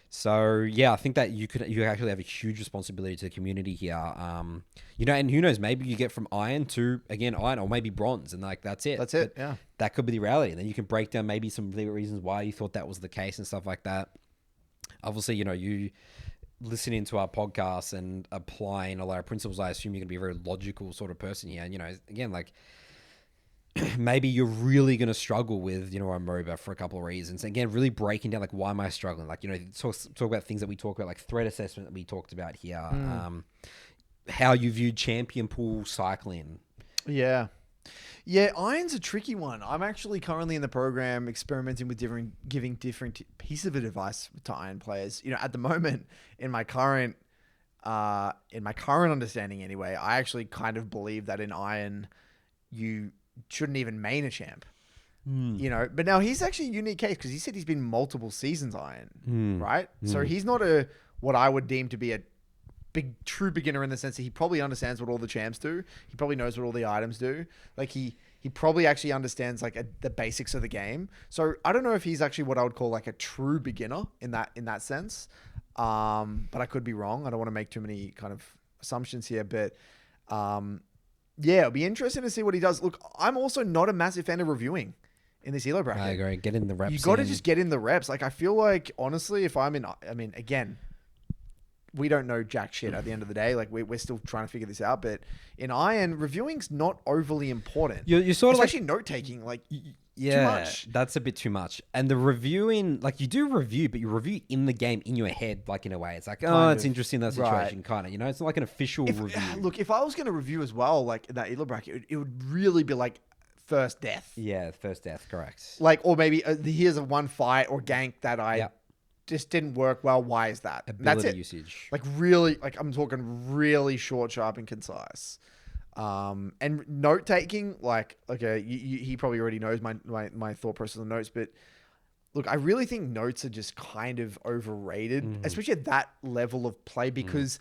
Speaker 1: So I think that you actually have a huge responsibility to the community here. And who knows, maybe you get from Iron to, again, Iron, or maybe Bronze, and like that's it.
Speaker 2: That's it. Yeah,
Speaker 1: that could be the reality. And then you can break down maybe some of the reasons why you thought that was the case and stuff like that. Obviously, you listening to our podcast and applying a lot of principles, I assume you're gonna be a very logical sort of person here. And again, like, maybe you're really going to struggle with, a MOBA for a couple of reasons. Again, really breaking down, like, why am I struggling? Like, talk about things that we talk about, like threat assessment that we talked about here. How you view champion pool cycling.
Speaker 2: Yeah. Yeah, Iron's a tricky one. I'm actually currently in the program experimenting with giving different pieces of advice to Iron players. At the moment in my current in my current understanding anyway, I actually kind of believe that in Iron, you shouldn't even main a champ. You know, but now he's actually a unique case because he said he's been multiple seasons Iron, right? So he's not what I would deem to be a true beginner in the sense that he probably understands what all the champs do. He probably knows what all the items do. Like he probably actually understands like the basics of the game. So I don't know if he's actually what I would call like a true beginner in that sense. But I could be wrong. I don't want to make too many kind of assumptions here, but yeah, it'll be interesting to see what he does. Look, I'm also not a massive fan of reviewing in this Elo bracket.
Speaker 1: I agree. Get in the reps.
Speaker 2: You got to just get in the reps. Like, I feel like, honestly, if I'm in, I mean, again, we don't know jack shit at the end of the day. Like, we're still trying to figure this out. But in Iron, reviewing's not overly important.
Speaker 1: You're sort of
Speaker 2: especially note taking. Like,
Speaker 1: yeah,
Speaker 2: too much.
Speaker 1: That's a bit too much. And the reviewing, like, you do review, but you review in the game in your head, like, in a way. It's like, it's interesting, that situation, kind of. You know, it's not like an official review.
Speaker 2: Look, if I was going to review as well, like, in that Elo bracket, it would really be like first death.
Speaker 1: Yeah, first death, correct.
Speaker 2: Like, or maybe here's a one fight or gank that I just didn't work well. Why is that?
Speaker 1: Ability
Speaker 2: That's it.
Speaker 1: Usage.
Speaker 2: Like, really, like, I'm talking really short, sharp, and concise. And note taking, like, okay, he probably already knows my thought process on notes, but look, I really think notes are just kind of overrated, especially at that level of play, because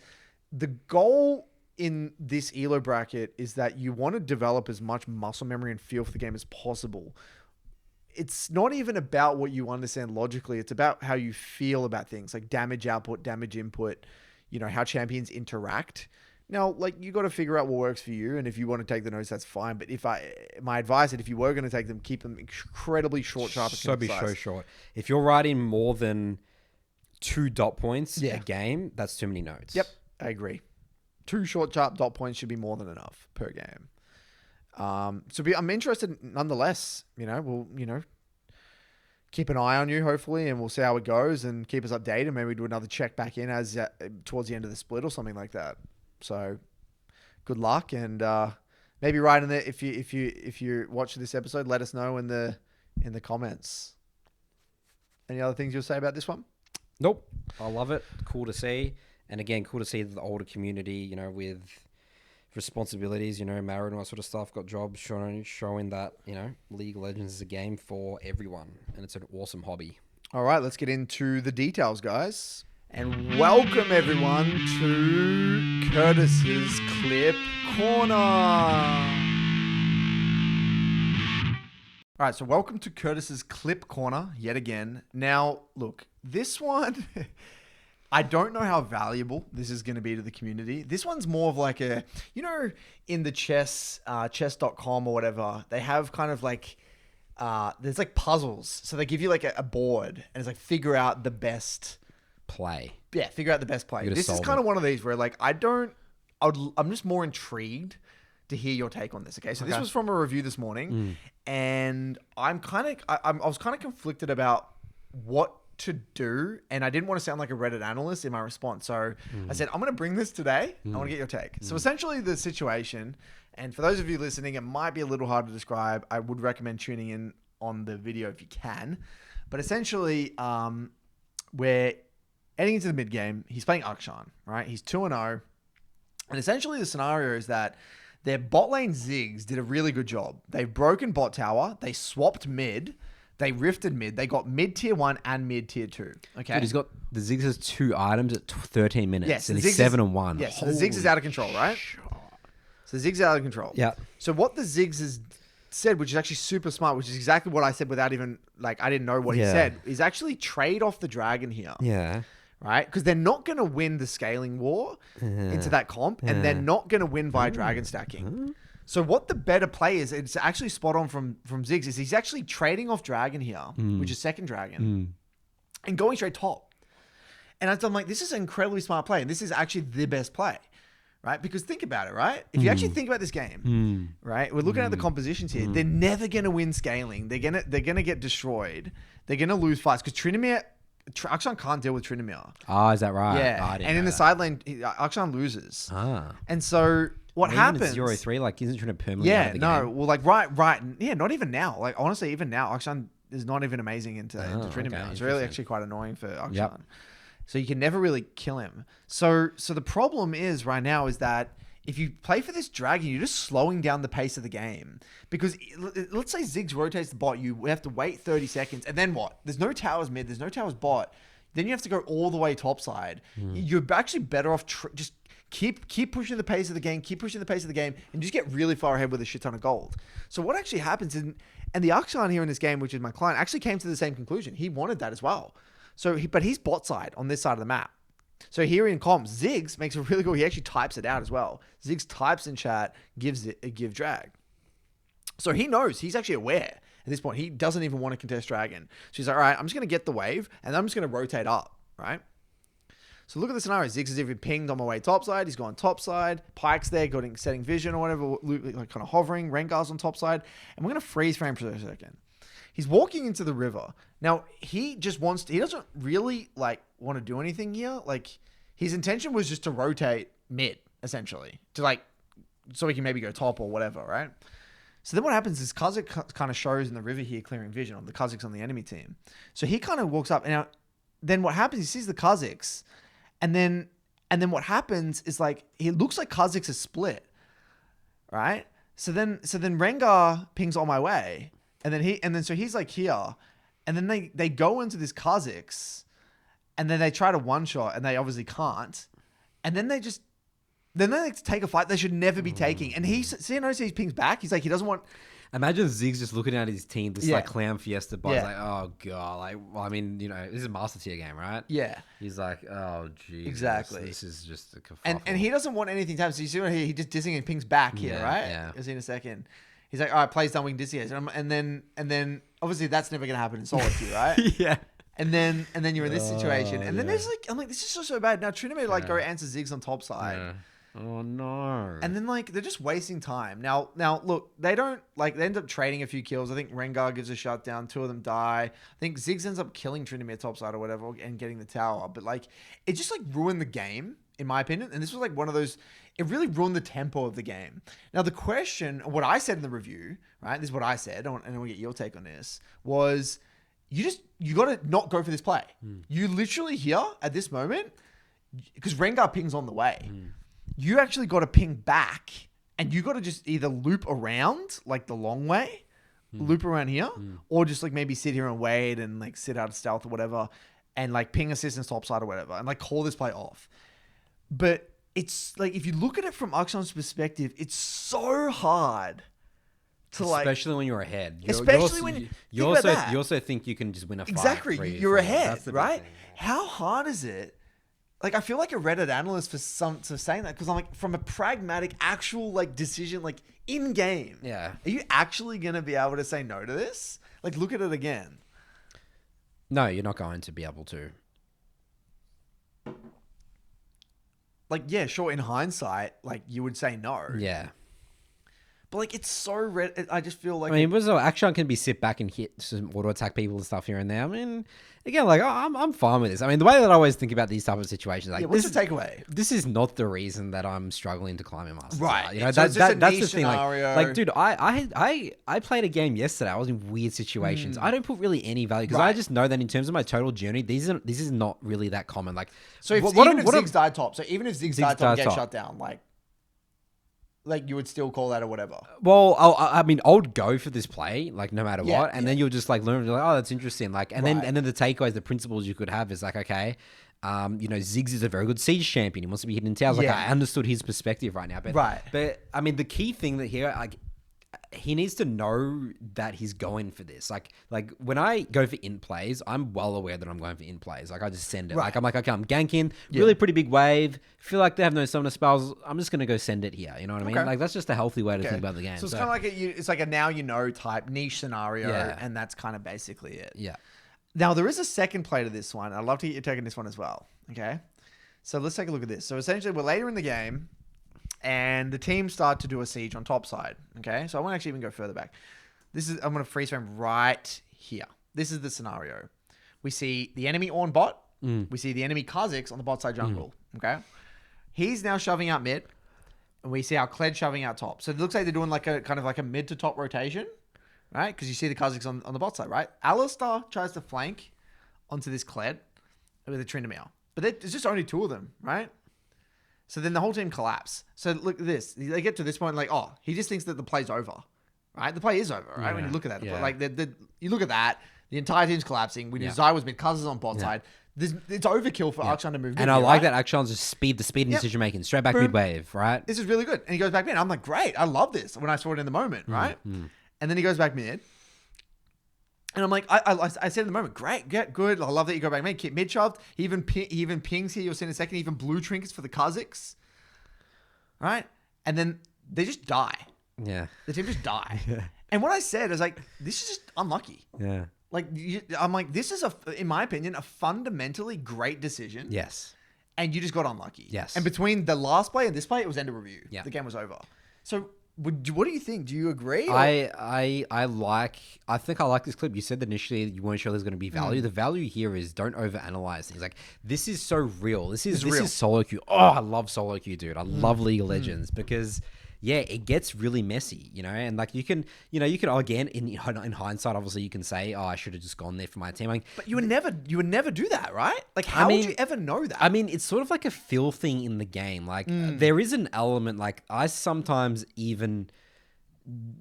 Speaker 2: the goal in this Elo bracket is that you want to develop as much muscle memory and feel for the game as possible. It's not even about what you understand logically. It's about how you feel about things like damage output, damage input, you know, how champions interact. Now, like, you got to figure out what works for you. And if you want to take the notes, that's fine. But my advice is if you were going to take them, keep them incredibly short, sharp, and concise.
Speaker 1: So short. If you're writing more than 2 dot points a game, that's too many notes.
Speaker 2: Yep, I agree. 2 short, sharp dot points should be more than enough per game. I'm interested nonetheless. You know, we'll, keep an eye on you, hopefully, and we'll see how it goes and keep us updated. Maybe do another check back in as towards the end of the split or something like that. So good luck, and maybe right in there, if you watch this episode, let us know in the comments. Any other things you'll say about this one?
Speaker 1: Nope. I love it. Cool to see. And again, cool to see that the older community, with responsibilities, married and all that sort of stuff, got jobs, showing that, League of Legends is a game for everyone. And it's an awesome hobby.
Speaker 2: All right, let's get into the details, guys. And welcome, everyone, to Curtis's Clip Corner. All right, so welcome to Curtis's Clip Corner yet again. Now, look, this one... I don't know how valuable this is going to be to the community. This one's more of like a, in the chess.com or whatever, they have kind of like, there's like puzzles. So they give you like a board and it's like figure out the best
Speaker 1: play.
Speaker 2: Yeah, figure out the best play. This is kind of one of these where like, I'm just more intrigued to hear your take on this. Okay. So this was from a review this morning and I was kind of conflicted about what to do, and I didn't want to sound like a Reddit analyst in my response. So I said, I'm going to bring this today. I want to get your take. So essentially the situation, and for those of you listening, it might be a little hard to describe. I would recommend tuning in on the video if you can. But essentially, we're heading into the mid game. He's playing Akshan, right? He's 2-0. And essentially the scenario is that their bot lane Ziggs did a really good job. They've broken bot tower. They swapped mid. They rifted mid. They got mid tier 1 and mid tier 2. Okay.
Speaker 1: Dude, he's got the Ziggs has 2 items at 13 minutes.
Speaker 2: Yes,
Speaker 1: and he's 7-1.
Speaker 2: Yes, so the Ziggs is out of control, right? So the Ziggs is out of control.
Speaker 1: Yeah.
Speaker 2: So what the Ziggs has said, which is actually super smart, which is exactly what I said without even, like, I didn't know what he said, is actually trade off the dragon here.
Speaker 1: Yeah.
Speaker 2: Right? Because they're not going to win the scaling war into that comp, and they're not going to win via dragon stacking. So what the better play is, it's actually spot on from Ziggs, is he's actually trading off dragon here, which is second dragon, and going straight top. And I'm like, this is an incredibly smart play, and this is actually the best play, right? Because think about it, right? If you actually think about this game, right? We're looking at the compositions here. They're never going to win scaling. They're gonna get destroyed. They're going to lose fights because Tryndamere... Akshan can't deal with Tryndamere.
Speaker 1: Oh, is that right?
Speaker 2: Yeah. And in the side lane, Akshan loses. And so what happens...
Speaker 1: 0-3, like, isn't trying to permanently out of the game.
Speaker 2: Well, like, right. Yeah, not even now. Like, honestly, even now, Akshan is not even amazing into Tryndamere. It's really actually quite annoying for Akshan. So you can never really kill him. So the problem is right now is that if you play for this dragon, you're just slowing down the pace of the game. Because let's say Ziggs rotates the bot, you have to wait 30 seconds, and then what? There's no towers mid, there's no towers bot. Then you have to go all the way topside. You're actually better off just keep pushing the pace of the game, and just get really far ahead with a shit ton of gold. So what actually happens, and the Akshan here in this game, which is my client, actually came to the same conclusion. He wanted that as well. But he's bot side on this side of the map. So here in comms, Ziggs makes a really cool. He actually types it out as well. Ziggs types in chat, gives it a give drag. So he knows, he's actually aware at this point. He doesn't even want to contest dragon. So he's like, all right, I'm just going to get the wave and I'm just going to rotate up, right? So look at the scenario. Ziggs is even pinged on my way topside. He's gone topside. Pike's there, setting vision or whatever, like kind of hovering. Rengar's on topside. And we're going to freeze frame for a second. He's walking into the river. Now, he doesn't really like want to do anything here. Like, his intention was just to rotate mid, essentially. So he can maybe go top or whatever, right? So then what happens is Kha'Zix kind of shows in the river here clearing vision on the Kha'Zix on the enemy team. So he kind of walks up. And now, then what happens, he sees the Kha'Zix. And then what happens is like, he looks like Kha'Zix is split, right? So then Rengar pings on my way. And then so he's like here, and then they go into this Kha'Zix, and then they try to one shot, and they obviously can't, and then they take a fight they should never be taking, and he pings back. He's like, he doesn't want.
Speaker 1: Imagine Ziggs just looking at his team, this like clown fiesta boss, like, oh god, like, well, I mean, this is a master tier game, right?
Speaker 2: Yeah.
Speaker 1: He's like, oh geez,
Speaker 2: exactly.
Speaker 1: This is just a kerfuffle.
Speaker 2: And he doesn't want anything to happen. So you see what he just dissing and pings back here, right?
Speaker 1: Yeah.
Speaker 2: You'll see in a second. He's like, all right, plays done, we can disengage. And then obviously that's never going to happen in solo queue, right?
Speaker 1: Yeah.
Speaker 2: And then you're in this situation. And then there's like, I'm like, this is so bad. Now Trinity go answer Ziggs on top side.
Speaker 1: Yeah. Oh no.
Speaker 2: And then like, they're just wasting time. Now look, they end up trading a few kills. I think Rengar gives a shutdown. 2 of them die. I think Ziggs ends up killing Trinity top side or whatever and getting the tower. But like, it just like ruined the game, in my opinion. And this was like one of those, it really ruined the tempo of the game. Now, the question, what I said in the review, right? This is what I said, and I want to get your take on this, was you got to not go for this play. You literally here at this moment, because Rengar pings on the way, you actually got to ping back, and you got to just either loop around, like the long way, loop around here, or just like maybe sit here and wait and like sit out of stealth or whatever, and like ping assistance topside or whatever, and like call this play off. But it's like, if you look at it from Akshan's perspective, it's so hard to like,
Speaker 1: especially when you're ahead.
Speaker 2: You
Speaker 1: also think you can just win a fight.
Speaker 2: Exactly, you're ahead, right? How hard is it? Like, I feel like a Reddit analyst for saying that, because I'm like, from a pragmatic, actual like decision, like in game.
Speaker 1: Yeah.
Speaker 2: Are you actually gonna be able to say no to this? Like, look at it again.
Speaker 1: No, you're not going to be able to.
Speaker 2: Like, yeah, sure, in hindsight, like, you would say no.
Speaker 1: Yeah.
Speaker 2: But, like, it's so I just feel like...
Speaker 1: I mean, Akshan can be sit back and hit some auto-attack people and stuff here and there. I mean, again, like, I'm fine with this. I mean, the way that I always think about these type of situations... like,
Speaker 2: what's the takeaway?
Speaker 1: This is not the reason that I'm struggling to climb in Master.
Speaker 2: Right.
Speaker 1: You know,
Speaker 2: so that's the thing.
Speaker 1: Like, dude, I played a game yesterday. I was in weird situations. I don't put really any value, because I just know that in terms of my total journey, this is not really that common. Like,
Speaker 2: so if Ziggs died top, get shut down, like you would still call that or whatever.
Speaker 1: Well, I mean, I would go for this play, like no matter what, and then you'll just like learn, like, oh, that's interesting. Like, and then the takeaways, the principles you could have is like, okay, Ziggs is a very good siege champion. He wants to be hidden in towers. Like, I understood his perspective right now, but I mean, the key thing that here, like, he needs to know that he's going for this. Like when I go for in plays, I'm well aware that I'm going for in plays. Like, I just send it. Like, I'm like, okay, I'm ganking, really pretty big wave. Feel like they have no summoner spells. I'm just going to go send it here. You know what I mean? Like, that's just a healthy way to think about the game.
Speaker 2: So it's kind of like it's like a now you know type niche scenario, and that's kind of basically it.
Speaker 1: Yeah.
Speaker 2: Now, there is a second play to this one. I'd love to get you taking this one as well. Okay. So let's take a look at this. So essentially, we're later in the game, and the team start to do a siege on top side. Okay, so I won't actually even go further back. I'm going to freeze frame right here. This is the scenario. We see the enemy on bot. We see the enemy Kha'Zix on the bot side jungle. Okay, he's now shoving out mid, and we see our Kled shoving out top. So it looks like they're doing like a kind of like a mid to top rotation, right? Because you see the Kha'Zix on the bot side, right? Alistar tries to flank onto this Kled with a Tryndamere. But there's just only 2 of them, right? So then the whole team collapse. So look at this. They get to this point like, oh, he just thinks that the play's over, right? The play is over, right? When you look at that.
Speaker 1: Yeah.
Speaker 2: Like, you look at that, the entire team's collapsing. We knew Zai was mid, Cuz is on bot side. It's overkill for Akshan to move mid.
Speaker 1: And I like that Akshan's just speed in decision making, straight back mid wave, right?
Speaker 2: This is really good. And he goes back mid. I'm like, great. I love this when I saw it in the moment, right? And then he goes back mid. And I'm like, I said in the moment, great, get good. I love that you go back mid, keep mid shoved. He even pings here. You'll see in a second. Even blue trinkets for the Kazakhs, right? And then they just die.
Speaker 1: Yeah,
Speaker 2: the team just die. And what I said is like, this is just unlucky.
Speaker 1: Yeah,
Speaker 2: like I'm like, this is in my opinion, a fundamentally great decision.
Speaker 1: Yes,
Speaker 2: and you just got unlucky.
Speaker 1: Yes,
Speaker 2: and between the last play and this play, it was end of review.
Speaker 1: Yeah,
Speaker 2: the game was over. So. What do you think? Do you agree?
Speaker 1: I think I like this clip. You said that initially you weren't sure there's going to be value. The value here is don't overanalyze things. Like, this is so real. This is solo queue. Oh, I love solo queue, dude. I love League of Legends because it gets really messy, and like you can again in hindsight, obviously you can say, oh, I should have just gone there for my team. Like,
Speaker 2: but you would never do that, right? Like, how would you ever know that?
Speaker 1: I mean, it's sort of like a feel thing in the game. Like, there is an element, like, I sometimes even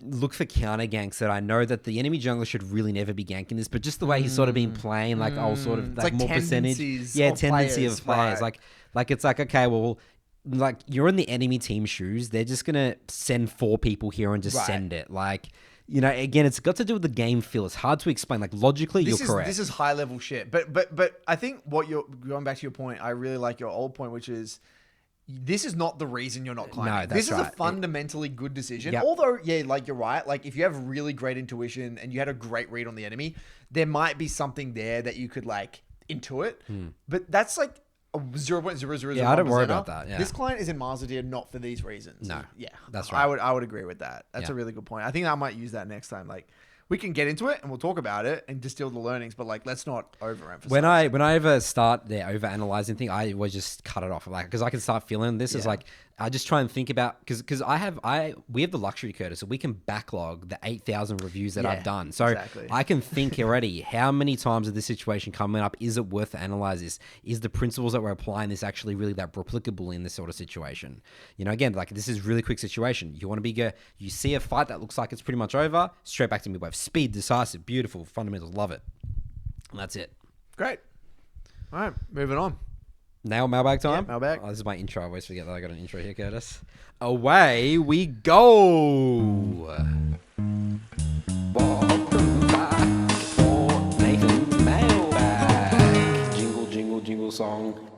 Speaker 1: look for counter ganks that I know that the enemy jungler should really never be ganking this, but just the way he's sort of been playing, like, I'll sort of like more percentage, tendency of players, right. like it's like, okay, well, like, you're in the enemy team shoes. They're just gonna send 4 people here and just send it. Like, again, it's got to do with the game feel. It's hard to explain. Like, logically, you're correct.
Speaker 2: This is high level shit. But I think what you're going back to your point. I really like your old point, which is this is not the reason you're not climbing.
Speaker 1: No, that's
Speaker 2: this is
Speaker 1: right.
Speaker 2: a fundamentally good decision.
Speaker 1: Yep.
Speaker 2: Although, like, you're right. Like, if you have really great intuition and you had a great read on the enemy, there might be something there that you could like intuit. But that's like 0.000.
Speaker 1: Yeah, I don't worry about that. Yeah.
Speaker 2: This client is in Marzadir not for these reasons.
Speaker 1: No.
Speaker 2: Yeah,
Speaker 1: that's right.
Speaker 2: I would agree with that. That's a really good point. I think I might use that next time. Like, we can get into it and we'll talk about it and distill the learnings, but like, let's not overemphasize.
Speaker 1: When I ever start the overanalyzing thing, I always just cut it off. Like, because I can start feeling this is like, I just try and think about, because we have the luxury, Curtis, so we can backlog the 8,000 reviews that I've done. So I can think already, how many times is this situation coming up? Is it worth to analyze this? Is the principles that we're applying this actually really that replicable in this sort of situation? Again, like, this is really quick situation. You want to be you see a fight that looks like it's pretty much over, straight back to midwave. Speed, decisive, beautiful, fundamentals, love it. And that's it.
Speaker 2: Great. All right, moving on.
Speaker 1: Now mailbag time?
Speaker 2: Yeah, mailbag.
Speaker 1: Oh, this is my intro. I always forget that I got an intro here, Curtis. Away we go. Welcome back for Nathan's mailbag. Jingle, jingle, jingle song.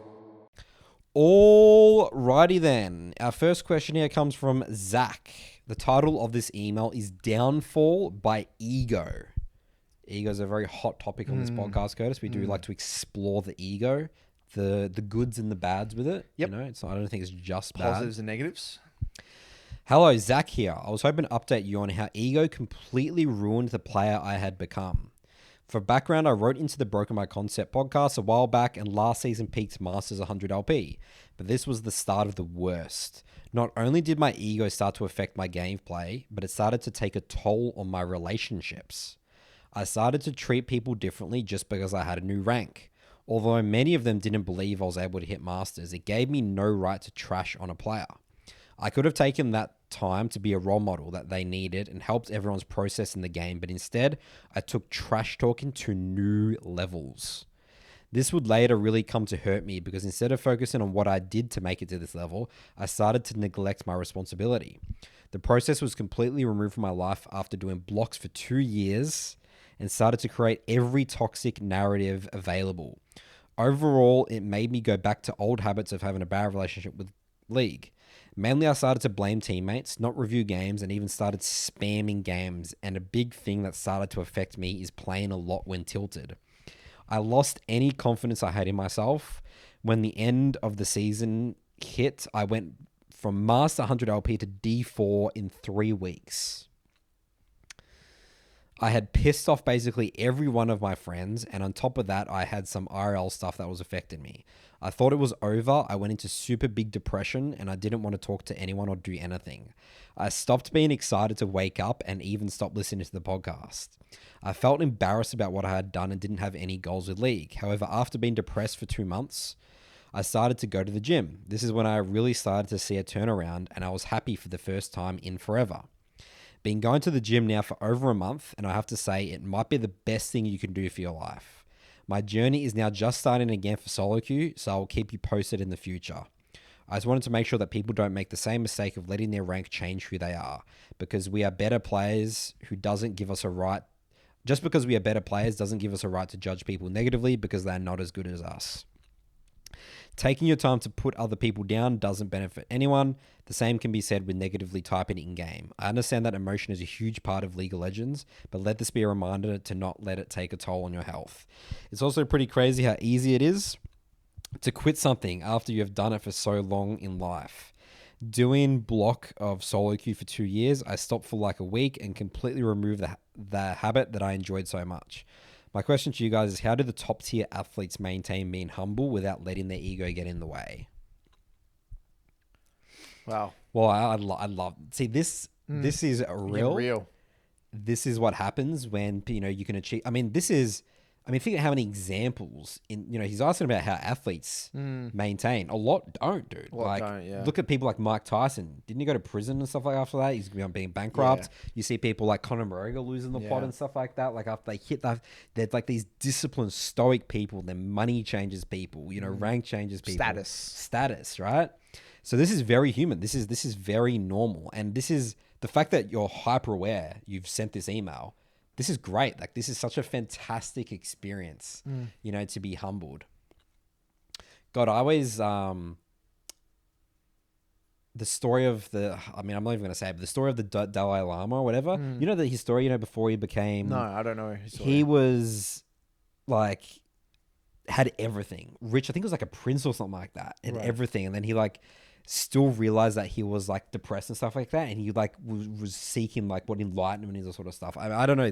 Speaker 1: Alrighty then. Our first question here comes from Zach. The title of this email is Downfall by Ego. Ego is a very hot topic on this podcast, Curtis. We do like to explore the ego. The goods and the bads with it.
Speaker 2: Yep.
Speaker 1: It's not, I don't think it's just
Speaker 2: Positives
Speaker 1: bad.
Speaker 2: and negatives.
Speaker 1: Hello, Zach here. I was hoping to update you on how ego completely ruined the player I had become. For background, I wrote into the Broken by Concept podcast a while back and last season peaked Masters 100 LP, but this was the start of the worst. Not only did my ego start to affect my gameplay, but it started to take a toll on my relationships. I started to treat people differently just because I had a new rank. Although many of them didn't believe I was able to hit Masters, it gave me no right to trash on a player. I could have taken that time to be a role model that they needed and helped everyone's process in the game, but instead, I took trash talking to new levels. This would later really come to hurt me because instead of focusing on what I did to make it to this level, I started to neglect my responsibility. The process was completely removed from my life after doing blocks for 2 years and started to create every toxic narrative available. Overall, it made me go back to old habits of having a bad relationship with League. Mainly, I started to blame teammates, not review games, and even started spamming games. And a big thing that started to affect me is playing a lot when tilted. I lost any confidence I had in myself. When the end of the season hit, I went from Master 100 LP to D4 in 3 weeks. I had pissed off basically every one of my friends, and on top of that, I had some IRL stuff that was affecting me. I thought it was over. I went into super big depression, and I didn't want to talk to anyone or do anything. I stopped being excited to wake up and even stopped listening to the podcast. I felt embarrassed about what I had done and didn't have any goals with League. However, after being depressed for 2 months, I started to go to the gym. This is when I really started to see a turnaround, and I was happy for the first time in forever. Been going to the gym now for over a month, and I have to say it might be the best thing you can do for your life. My journey is now just starting again for solo queue, so I'll keep you posted in the future. I just wanted to make sure that people don't make the same mistake of letting their rank change who they are, because we are better players who doesn't give us a right. Just because we are better players doesn't give us a right to judge people negatively because they're not as good as us. Taking your time to put other people down doesn't benefit anyone. The same can be said with negatively typing in-game. I understand that emotion is a huge part of League of Legends, but let this be a reminder to not let it take a toll on your health. It's also pretty crazy how easy it is to quit something after you have done it for so long in life. Doing block of solo queue for 2 years, I stopped for like a week and completely removed the habit that I enjoyed so much. My question to you guys is, how do the top tier athletes maintain being humble without letting their ego get in the way?
Speaker 2: Wow.
Speaker 1: Well, I love, see, this is real. This is what happens when, you can achieve. Think of how many examples he's asking about how athletes maintain. A lot don't, dude. Look at people like Mike Tyson. Didn't he go to prison and stuff like after that? He's being bankrupt. Yeah. You see people like Conor McGregor losing the plot and stuff like that. Like after they hit that, they're like these disciplined, stoic people. Their money changes people. Rank changes people. Status, right? So this is very human. This is very normal. And this is the fact that you're hyper aware. You've sent this email. This is great. Like, this is such a fantastic experience, to be humbled. God, I always, the story of I'm not even going to say it, but the story of the Dalai Lama or whatever, his story, before he became...
Speaker 2: No, I don't know his story.
Speaker 1: He was, like, had everything. Rich, I think it was like a prince or something like that, and everything. And then he, like, still realized that he was like depressed and stuff like that, and he like was seeking like what enlightenment is, or sort of stuff. I don't know. I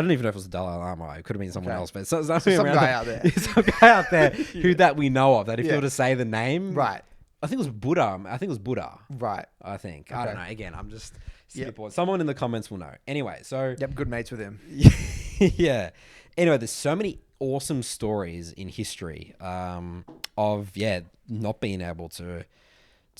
Speaker 1: don't even know if it was the Dalai Lama. It could have been someone else, but some guy out there. Some guy out there who that we know of. That if you were to say the name,
Speaker 2: right?
Speaker 1: I think it was Buddha.
Speaker 2: Right.
Speaker 1: I think. Okay. I don't know. Again, I'm just someone in the comments will know. Anyway, so
Speaker 2: good mates with him.
Speaker 1: Yeah. Anyway, there's so many awesome stories in history of not being able to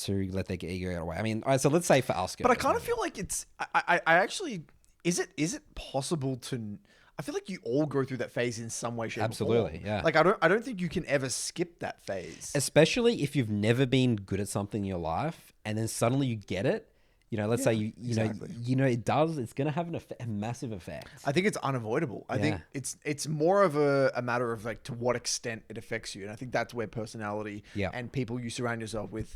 Speaker 1: let their ego get away. I mean, so let's say for us,
Speaker 2: but I kind of feel like it's. I actually, is it possible to? I feel like you all go through that phase in some way, shape,
Speaker 1: absolutely,
Speaker 2: or form.
Speaker 1: Yeah.
Speaker 2: Like I don't think you can ever skip that phase,
Speaker 1: especially if you've never been good at something in your life, and then suddenly you get it. Let's say it does. It's going to have a massive effect.
Speaker 2: I think it's unavoidable. I think it's more of a matter of like to what extent it affects you, and I think that's where personality and people you surround yourself with,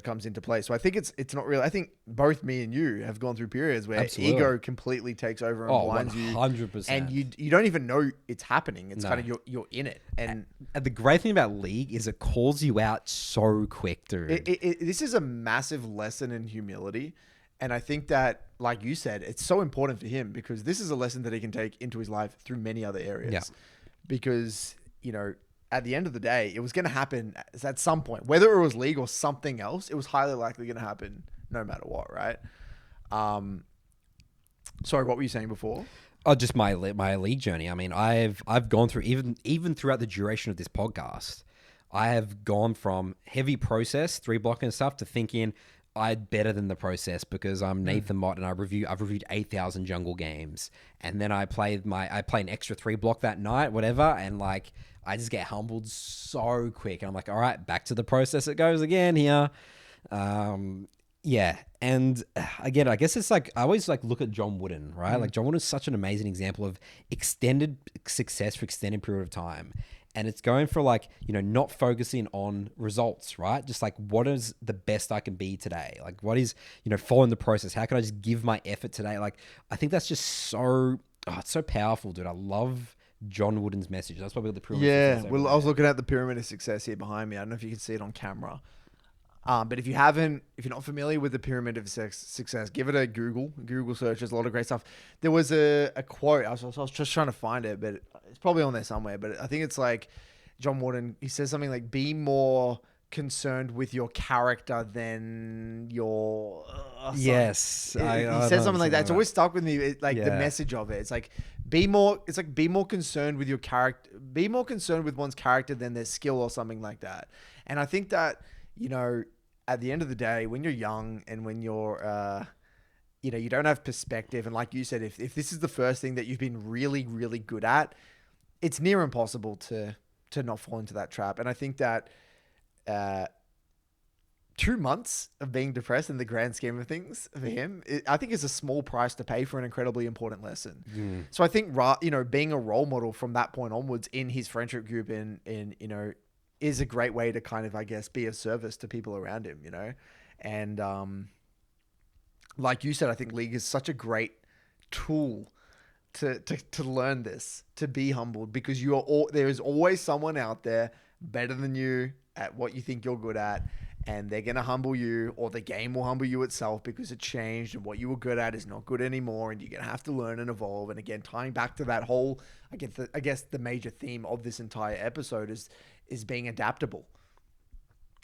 Speaker 2: comes into play. So I think it's not real. I think both me and you have gone through periods where ego completely takes over and blinds
Speaker 1: 100%.
Speaker 2: and you don't even know it's happening. It's kind of you're in it, and
Speaker 1: the great thing about League is it calls you out so quick, dude.
Speaker 2: This is a massive lesson in humility. And I think that, like you said, it's so important for him because this is a lesson that he can take into his life through many other areas. Yeah. Because, at the end of the day, it was going to happen at some point. Whether it was League or something else, it was highly likely going to happen no matter what, right? Sorry, what were you saying before?
Speaker 1: Oh, just my League journey. I mean, I've gone through, even throughout the duration of this podcast, I have gone from heavy process, 3 blocking and stuff, to thinking... I'm better than the process because I'm Nathan Mott and I've reviewed 8,000 jungle games, and then I play an extra 3 block that night, whatever, and like I just get humbled so quick, and I'm like, all right, back to the process it goes again here. And again, I guess it's like I always like look at John Wooden, right? Like John Wooden is such an amazing example of extended success for extended period of time. And it's going for like, not focusing on results, right? Just like, what is the best I can be today? Like, what is, following the process? How can I just give my effort today? Like, I think that's just so, it's so powerful, dude. I love John Wooden's message. That's why we got the pyramid.
Speaker 2: Yeah. Well, I was looking at the pyramid of success here behind me. I don't know if you can see it on camera. But if you're not familiar with the pyramid of success, give it a Google search. There's a lot of great stuff. There was a quote. I was just trying to find it, but it's probably on there somewhere. But I think it's like John Wooden. He says something like, "Be more concerned with your character than your
Speaker 1: Yes,
Speaker 2: he said something like that. It's always stuck with me. The message of it. It's like be more concerned with your character. Be more concerned with one's character than their skill or something like that. And I think that, you know, at the end of the day, when you're young and when you're you know, you don't have perspective, and like you said, if this is the first thing that you've been really, really good at, it's near impossible to not fall into that trap. And I think that 2 months of being depressed in the grand scheme of things for him, I think is a small price to pay for an incredibly important lesson. So I think, you know, being a role model from that point onwards in his friendship group in you know, is a great way to kind of, I guess, be of service to people around him, you know? And like you said, I think League is such a great tool to learn this, to be humbled, because there is always someone out there better than you at what you think you're good at, and they're going to humble you, or the game will humble you itself because it changed and what you were good at is not good anymore, and you're going to have to learn and evolve. And again, tying back to that whole, I guess the major theme of this entire episode is being adaptable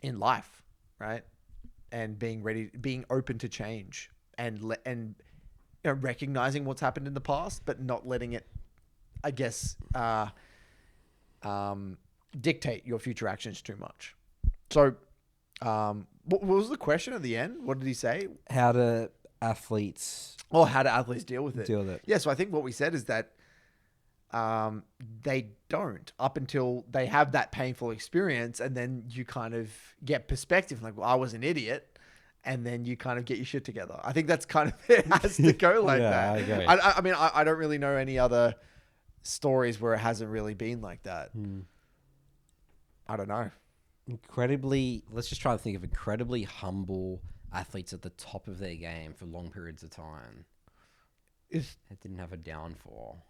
Speaker 2: in life, right? And being open to change, and you know, recognizing what's happened in the past, but not letting it, I guess, dictate your future actions too much. So, what was the question at the end? What did he say?
Speaker 1: How do athletes
Speaker 2: deal with it?
Speaker 1: Deal with it.
Speaker 2: Yeah, so I think what we said is that they don't, up until they have that painful experience, and then you kind of get perspective, like, well, I was an idiot. And then you kind of get your shit together. I think that's kind of, it has to go like that.
Speaker 1: I agree.
Speaker 2: I mean, I don't really know any other stories where it hasn't really been like that. I don't know.
Speaker 1: Let's just try to think of incredibly humble athletes at the top of their game for long periods of time. It didn't have a downfall.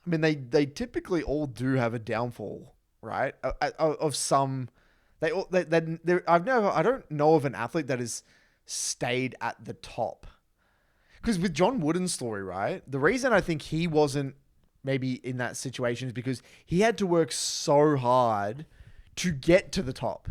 Speaker 2: I mean, they typically all do have a downfall, right? Of some... I don't know of an athlete that has stayed at the top. Because with John Wooden's story, right? The reason I think he wasn't maybe in that situation is because he had to work so hard to get to the top.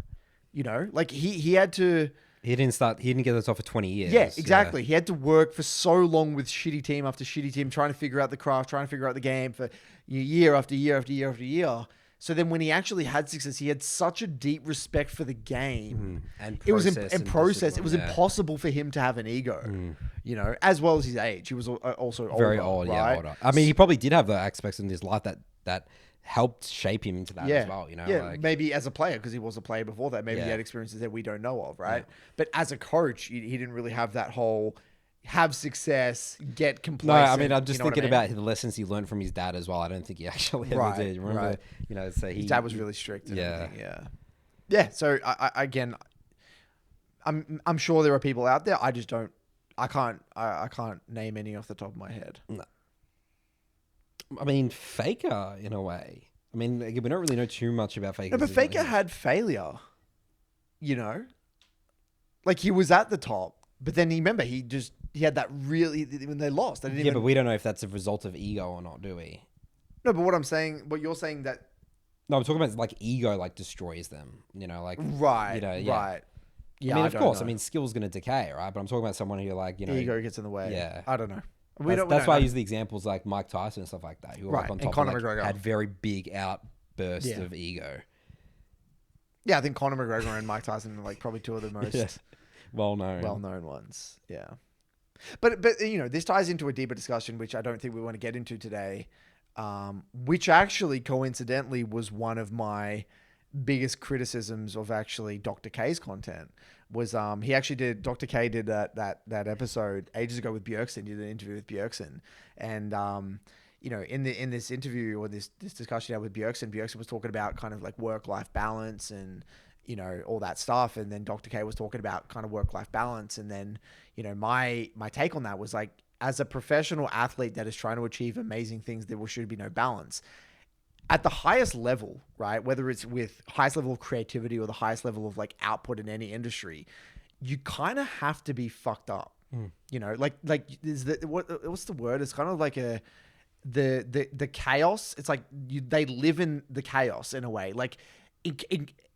Speaker 2: You know, like he had to...
Speaker 1: He didn't get to the top for 20 years.
Speaker 2: Yeah, exactly. Yeah. He had to work for so long with shitty team after shitty team, trying to figure out the craft, trying to figure out the game for year after year after year after year. So then when he actually had success, he had such a deep respect for the game.
Speaker 1: And
Speaker 2: process. It was impossible for him to have an ego, you know, as well as his age. He was also older,
Speaker 1: very old,
Speaker 2: right?
Speaker 1: Older. I mean, he probably did have the aspects in his life that helped shape him into that as well, you know?
Speaker 2: Yeah, maybe as a player, because he was a player before that. Maybe he had experiences that we don't know of, right? Yeah. But as a coach, he didn't really have that whole... have success, get complacent.
Speaker 1: No, I mean, I'm just thinking about the lessons he learned from his dad as well. I don't think he actually ever did. Remember, you know, so his
Speaker 2: dad was really strict. Yeah. So I'm sure there are people out there. I just don't. I can't name any off the top of my head.
Speaker 1: No. I mean, Faker in a way. I mean, we don't really know too much about Faker.
Speaker 2: No, but Faker had failure. You know, like he was at the top. But then he had that really, when they lost. They didn't
Speaker 1: but we don't know if that's a result of ego or not, do we?
Speaker 2: No, but what you're saying that...
Speaker 1: No, I'm talking about like ego like destroys them, you know, like...
Speaker 2: Right,
Speaker 1: you know,
Speaker 2: right.
Speaker 1: Yeah, I mean, of course, I mean, skill's going to decay, right? But I'm talking about someone who like, you know...
Speaker 2: Ego gets in the way.
Speaker 1: Yeah.
Speaker 2: I don't know.
Speaker 1: That's why I use the examples like Mike Tyson and stuff like that, who were up on top
Speaker 2: and Conor
Speaker 1: and
Speaker 2: McGregor
Speaker 1: had very big outbursts of ego.
Speaker 2: Yeah, I think Conor McGregor and Mike Tyson are like probably two of the most... well-known ones, yeah. But you know, this ties into a deeper discussion, which I don't think we want to get into today, which actually coincidentally was one of my biggest criticisms of actually Dr. K's content. Was Dr. K did that episode ages ago with Bjergsen. He did an interview with Bjergsen, and you know, in this interview or this discussion out with Bjergsen was talking about kind of like work-life balance and, you know, all that stuff. And then Dr. K was talking about kind of work-life balance. And then, you know, my take on that was like, as a professional athlete that is trying to achieve amazing things, there should be no balance. At the highest level, right? Whether it's with highest level of creativity or the highest level of like output in any industry, you kind of have to be fucked up. You know, like what's the word? It's kind of like the chaos. It's like they live in the chaos in a way. Like,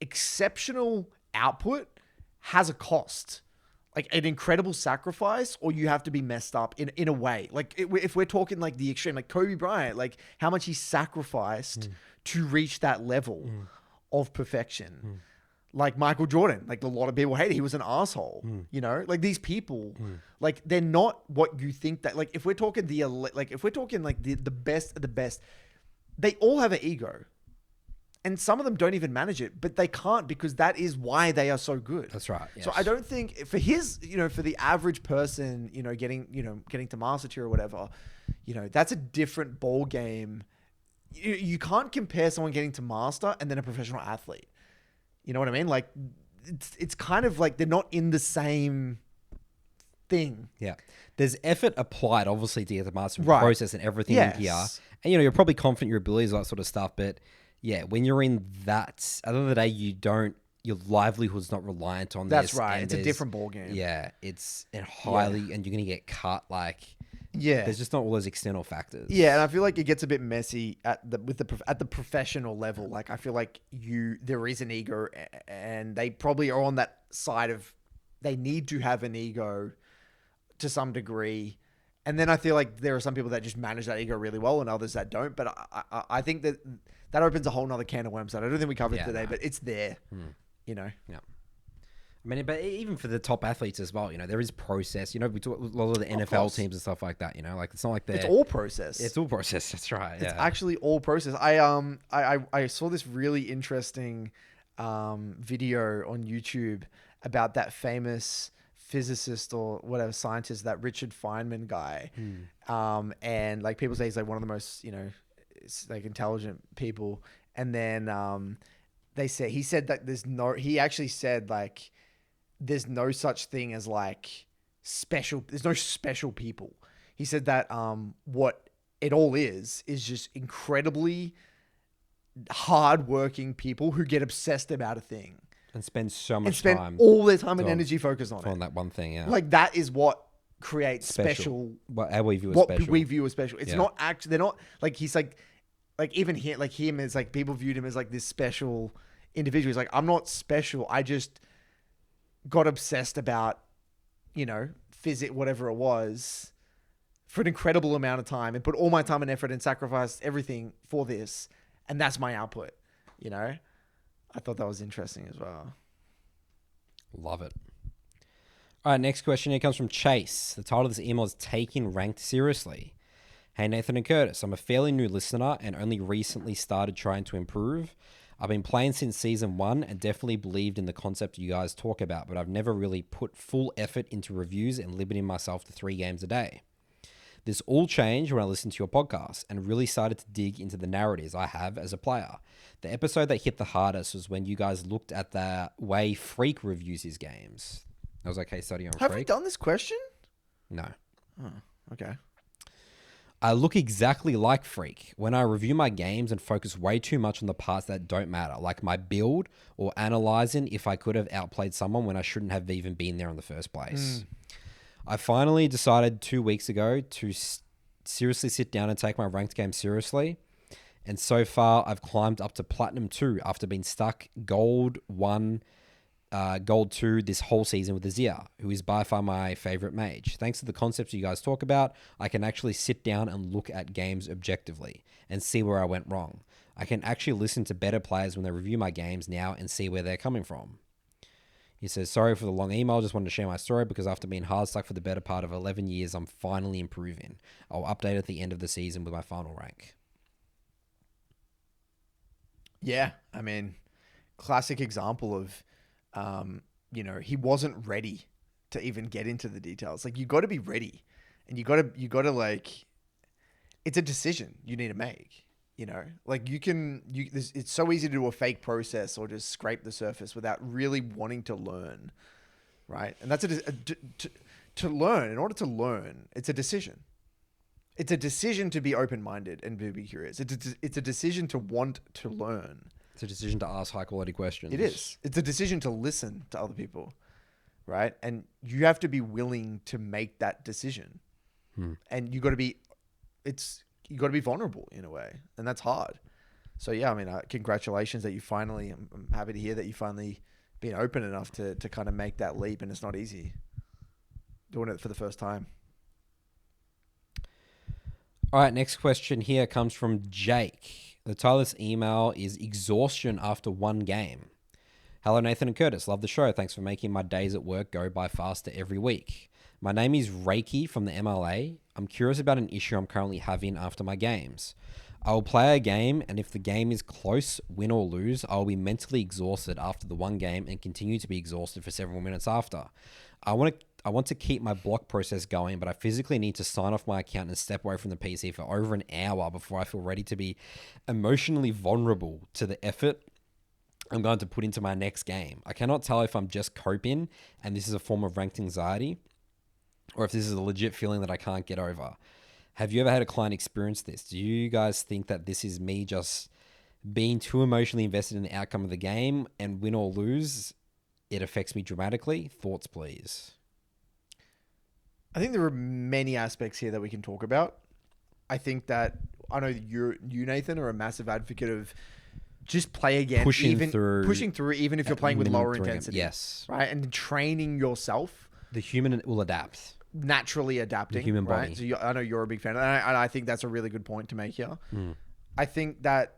Speaker 2: exceptional output has a cost, like an incredible sacrifice, or you have to be messed up in a way. Like if we're talking like the extreme, like Kobe Bryant, like how much he sacrificed to reach that level of perfection. Like Michael Jordan, like a lot of people hate it. He was an asshole, you know, like these people, like they're not what you think that, like, if we're talking the best of the best, they all have an ego and some of them don't even manage it, but they can't because that is why they are so good.
Speaker 1: That's right. Yes.
Speaker 2: So I don't think for his, you know, for the average person, you know, getting to master tier or whatever, you know, that's a different ball game. You can't compare someone getting to master and then a professional athlete. You know what I mean? Like, it's kind of like they're not in the same thing.
Speaker 1: Yeah. There's effort applied, obviously, to get the mastering
Speaker 2: Right.
Speaker 1: process and everything in here. And, you know, you're probably confident in your abilities, all that sort of stuff. But, yeah, when you're in that, at the end of the day, your livelihood's not reliant on
Speaker 2: That's
Speaker 1: this.
Speaker 2: right. It's a different ball game.
Speaker 1: Yeah. It's highly, and you're going to get cut, like...
Speaker 2: Yeah,
Speaker 1: there's just not all those external factors.
Speaker 2: Yeah, and I feel like it gets a bit messy at the professional level. Like I feel like there is an ego, and they probably are on that side of they need to have an ego to some degree. And then I feel like there are some people that just manage that ego really well, and others that don't. But I think that opens a whole nother can of worms that I don't think we covered today. But it's there, you know.
Speaker 1: Yeah. I mean, but even for the top athletes as well, you know, there is process. You know, we talk a lot of the NFL teams and stuff like that. You know, like it's not like
Speaker 2: it's all process.
Speaker 1: It's all process. That's right.
Speaker 2: It's actually all process. I saw this really interesting video on YouTube about that famous physicist or whatever scientist, that Richard Feynman guy. And like people say he's like one of the most, you know, like intelligent people. And then he said that he actually said like, there's no such thing as like there's no special people. He said that what it all is just incredibly hardworking people who get obsessed about a thing.
Speaker 1: And spend so much time.
Speaker 2: All their time and energy focused on it.
Speaker 1: On that one thing, yeah.
Speaker 2: Like that is what creates special.
Speaker 1: What we view as
Speaker 2: what
Speaker 1: special.
Speaker 2: we view as special. It's not actually, they're not, like he's like even here, like him is like, people viewed him as like this special individual. He's like, I'm not special. I just got obsessed about, you know, physics, whatever it was, for an incredible amount of time and put all my time and effort and sacrificed everything for this. And that's my output, you know? I thought that was interesting as well.
Speaker 1: Love it. All right, next question here comes from Chase. The title of this email is Taking Ranked Seriously. Hey, Nathan and Curtis. I'm a fairly new listener and only recently started trying to improve. I've been playing since season 1 and definitely believed in the concept you guys talk about, but I've never really put full effort into reviews and limiting myself to 3 games a day. This all changed when I listened to your podcast and really started to dig into the narratives I have as a player. The episode that hit the hardest was when you guys looked at the way Freak reviews his games. That was okay study on Freak.
Speaker 2: Have we done this question?
Speaker 1: No.
Speaker 2: Oh, okay.
Speaker 1: I look exactly like Freak when I review my games and focus way too much on the parts that don't matter, like my build or analyzing if I could have outplayed someone when I shouldn't have even been there in the first place. I finally decided 2 weeks ago to seriously sit down and take my ranked game seriously. And so far, I've climbed up to Platinum 2 after being stuck Gold 1, Gold 2 this whole season with Azir, who is by far my favorite mage. Thanks to the concepts you guys talk about, I can actually sit down and look at games objectively and see where I went wrong. I can actually listen to better players when they review my games now and see where they're coming from. He says, sorry for the long email. Just wanted to share my story because after being hard stuck for the better part of 11 years, I'm finally improving. I'll update at the end of the season with my final rank.
Speaker 2: Yeah. I mean, classic example of, you know, he wasn't ready to even get into the details. Like you got to be ready and you got to like, it's a decision you need to make. You know, like it's so easy to do a fake process or just scrape the surface without really wanting to learn, right? And that's to learn. In order to learn, it's a decision. It's a decision to be open-minded and to be curious. It's a decision to want to learn.
Speaker 1: It's a decision to ask high-quality questions.
Speaker 2: It is. It's a decision to listen to other people, right? And you have to be willing to make that decision. And you got to be vulnerable in a way, and that's hard. So yeah, I mean, congratulations that you finally. I'm happy to hear that you finally been open enough to kind of make that leap, and it's not easy doing it for the first time.
Speaker 1: All right, next question here comes from Jake. The title of this email is Exhaustion After One Game. Hello, Nathan and Curtis. Love the show. Thanks for making my days at work go by faster every week. My name is Reiki from the MLA. I'm curious about an issue I'm currently having after my games. I will play a game, and if the game is close, win or lose, I will be mentally exhausted after the one game and continue to be exhausted for several minutes after. I want to keep my block process going, but I physically need to sign off my account and step away from the PC for over an hour before I feel ready to be emotionally vulnerable to the effort I'm going to put into my next game. I cannot tell if I'm just coping and this is a form of ranked anxiety, or if this is a legit feeling that I can't get over. Have you ever had a client experience this? Do you guys think that this is me just being too emotionally invested in the outcome of the game, and win or lose, it affects me dramatically? Thoughts, please.
Speaker 2: I think there are many aspects here that we can talk about. I think that I know that you Nathan, are a massive advocate of just play again, pushing through, even if you're playing with lower intensity.
Speaker 1: Yes,
Speaker 2: right, and training yourself.
Speaker 1: The human will adapt.
Speaker 2: Naturally adapting.
Speaker 1: The human body.
Speaker 2: Right? So I know you're a big fan, and I think that's a really good point to make here. I think that,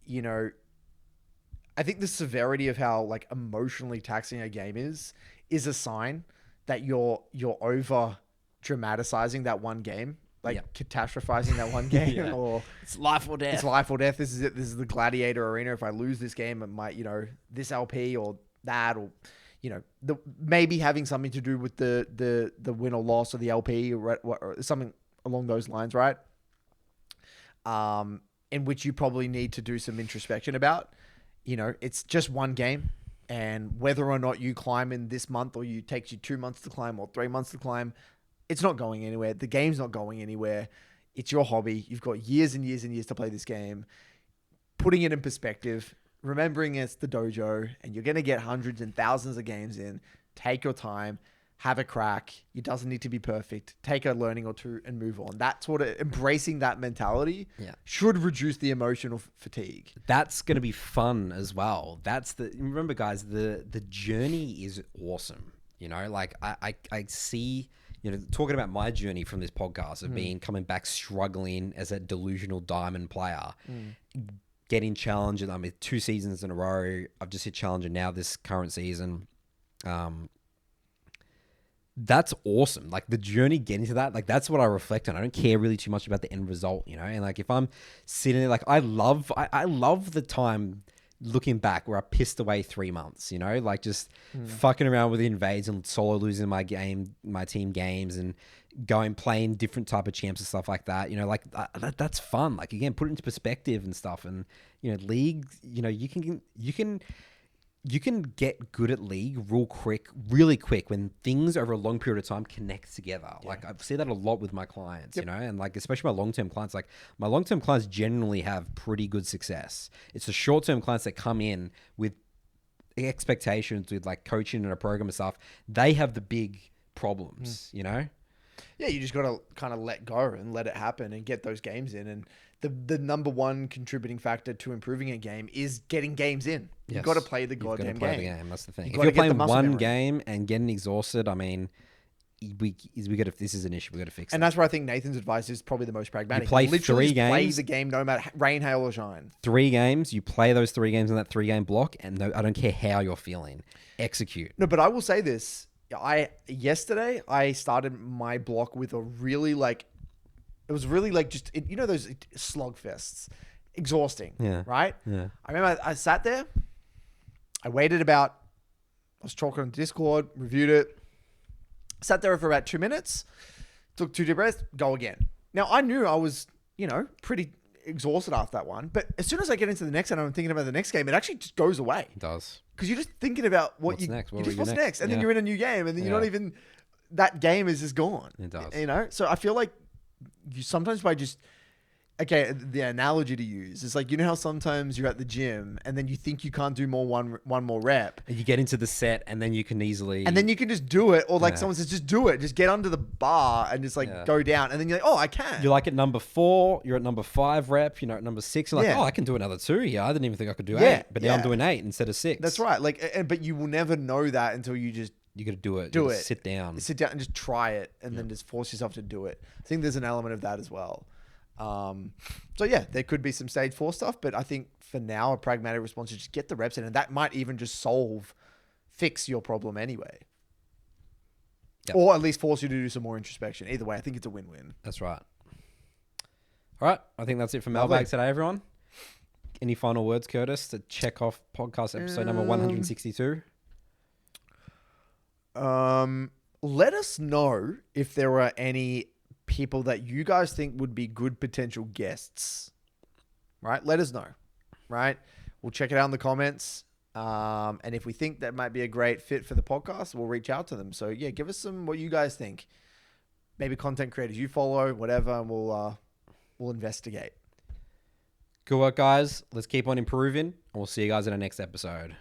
Speaker 2: I think the severity of how like emotionally taxing a game is a sign that you're over dramatizing that one game, catastrophizing that one game, or
Speaker 1: it's life or death.
Speaker 2: It's life or death. This is it. This is the gladiator arena. If I lose this game, it might, this LP or that, or maybe having something to do with the win or loss of the LP or something along those lines, right? In which you probably need to do some introspection about. It's just one game, and whether or not you climb in this month, or it takes you 2 months to climb or 3 months to climb, it's not going anywhere. The game's not going anywhere. It's your hobby. You've got years and years and years to play this game. Putting it in perspective, remembering it's the dojo, and you're going to get hundreds and thousands of games in. Take your time, have a crack. It doesn't need to be perfect. Take a learning or two and move on. That sort of embracing that mentality should reduce the emotional fatigue.
Speaker 1: That's going to be fun as well. Remember guys, the journey is awesome. I see, talking about my journey from this podcast of coming back struggling as a delusional diamond player, getting challenger. I mean, 2 seasons in a row. I've just hit challenger now this current season. That's awesome. Like the journey getting to that, like that's what I reflect on. I don't care really too much about the end result, and like if I'm sitting there, like I love the time looking back where I pissed away 3 months, like just fucking around with the invades and solo losing my team games and playing different type of champs and stuff like that. That's fun. Like again, put it into perspective and stuff. And league, you can get good at league really quick when things over a long period of time connect together. Yeah. Like I've seen that a lot with my clients, and like, especially my long-term clients, like my long-term clients generally have pretty good success. It's the short-term clients that come in with expectations with like coaching and a program and stuff. They have the big problems, Yeah,
Speaker 2: you just got to kind of let go and let it happen and get those games in. And the number one contributing factor to improving a game is getting games in.
Speaker 1: Yes.
Speaker 2: You've got to play the goddamn game.
Speaker 1: That's the thing. If you're playing one game and getting exhausted, I mean, this is an issue. We got to fix it.
Speaker 2: And that's where I think Nathan's advice is probably the most pragmatic.
Speaker 1: You play
Speaker 2: literally
Speaker 1: 3 games.
Speaker 2: Play the game no matter rain, hail, or shine.
Speaker 1: 3 games. You play those 3 games in that 3-game block, and I don't care how you're feeling. Execute.
Speaker 2: No, but I will say this. Yesterday I started my block with a really it was really just those slugfests, exhausting.
Speaker 1: Yeah.
Speaker 2: Right.
Speaker 1: Yeah.
Speaker 2: I remember I sat there. I waited I was talking on Discord, reviewed it, sat there for about 2 minutes, took 2 deep breaths, go again. Now I knew I was pretty exhausted after that one, but as soon as I get into the next and I'm thinking about the next game, it actually just goes away.
Speaker 1: It does.
Speaker 2: Because you're just thinking about what's next. What's next? And then you're in a new game, and then you're not even, that game is just gone.
Speaker 1: It does.
Speaker 2: So I feel like you sometimes by just okay, the analogy to use is like, you know how sometimes you're at the gym and then you think you can't do one more rep,
Speaker 1: And you get into the set, and then you can easily,
Speaker 2: and then you can just do it, or like
Speaker 1: Yeah.
Speaker 2: someone says, just do it, just get under the bar and just like
Speaker 1: Yeah.
Speaker 2: go down, and then you're like, oh, I can.
Speaker 1: you're like at number 4, you're at number 5 rep, you're at number 6, you're like,
Speaker 2: Yeah.
Speaker 1: oh, I can do another 2 here. I didn't even think I could do
Speaker 2: Yeah,
Speaker 1: 8, but now I'm
Speaker 2: yeah.
Speaker 1: doing 8 instead of 6.
Speaker 2: That's right. Like, but you will never know that until you just
Speaker 1: You got to do it.
Speaker 2: do
Speaker 1: You
Speaker 2: it.
Speaker 1: gotta sit down.
Speaker 2: Sit down and just try it, and then just force yourself to do it. I think there's an element of that as well. So yeah, there could be some stage 4 stuff, but I think for now, a pragmatic response is just get the reps in, and that might even just fix your problem anyway.
Speaker 1: Yep.
Speaker 2: Or at least force you to do some more introspection. Either way, I think it's a win-win.
Speaker 1: That's right. All right. I think that's it for
Speaker 2: Lovely.
Speaker 1: Mailbag today, everyone. Any final words, Curtis, to check off podcast episode number 162?
Speaker 2: Let us know if there are any people that you guys think would be good potential guests. Right? Let us know. Right? We'll check it out in the comments. And if we think that might be a great fit for the podcast, we'll reach out to them. So yeah, give us what you guys think. Maybe content creators you follow, whatever, and we'll investigate.
Speaker 1: Good work, guys. Let's keep on improving, and we'll see you guys in our next episode.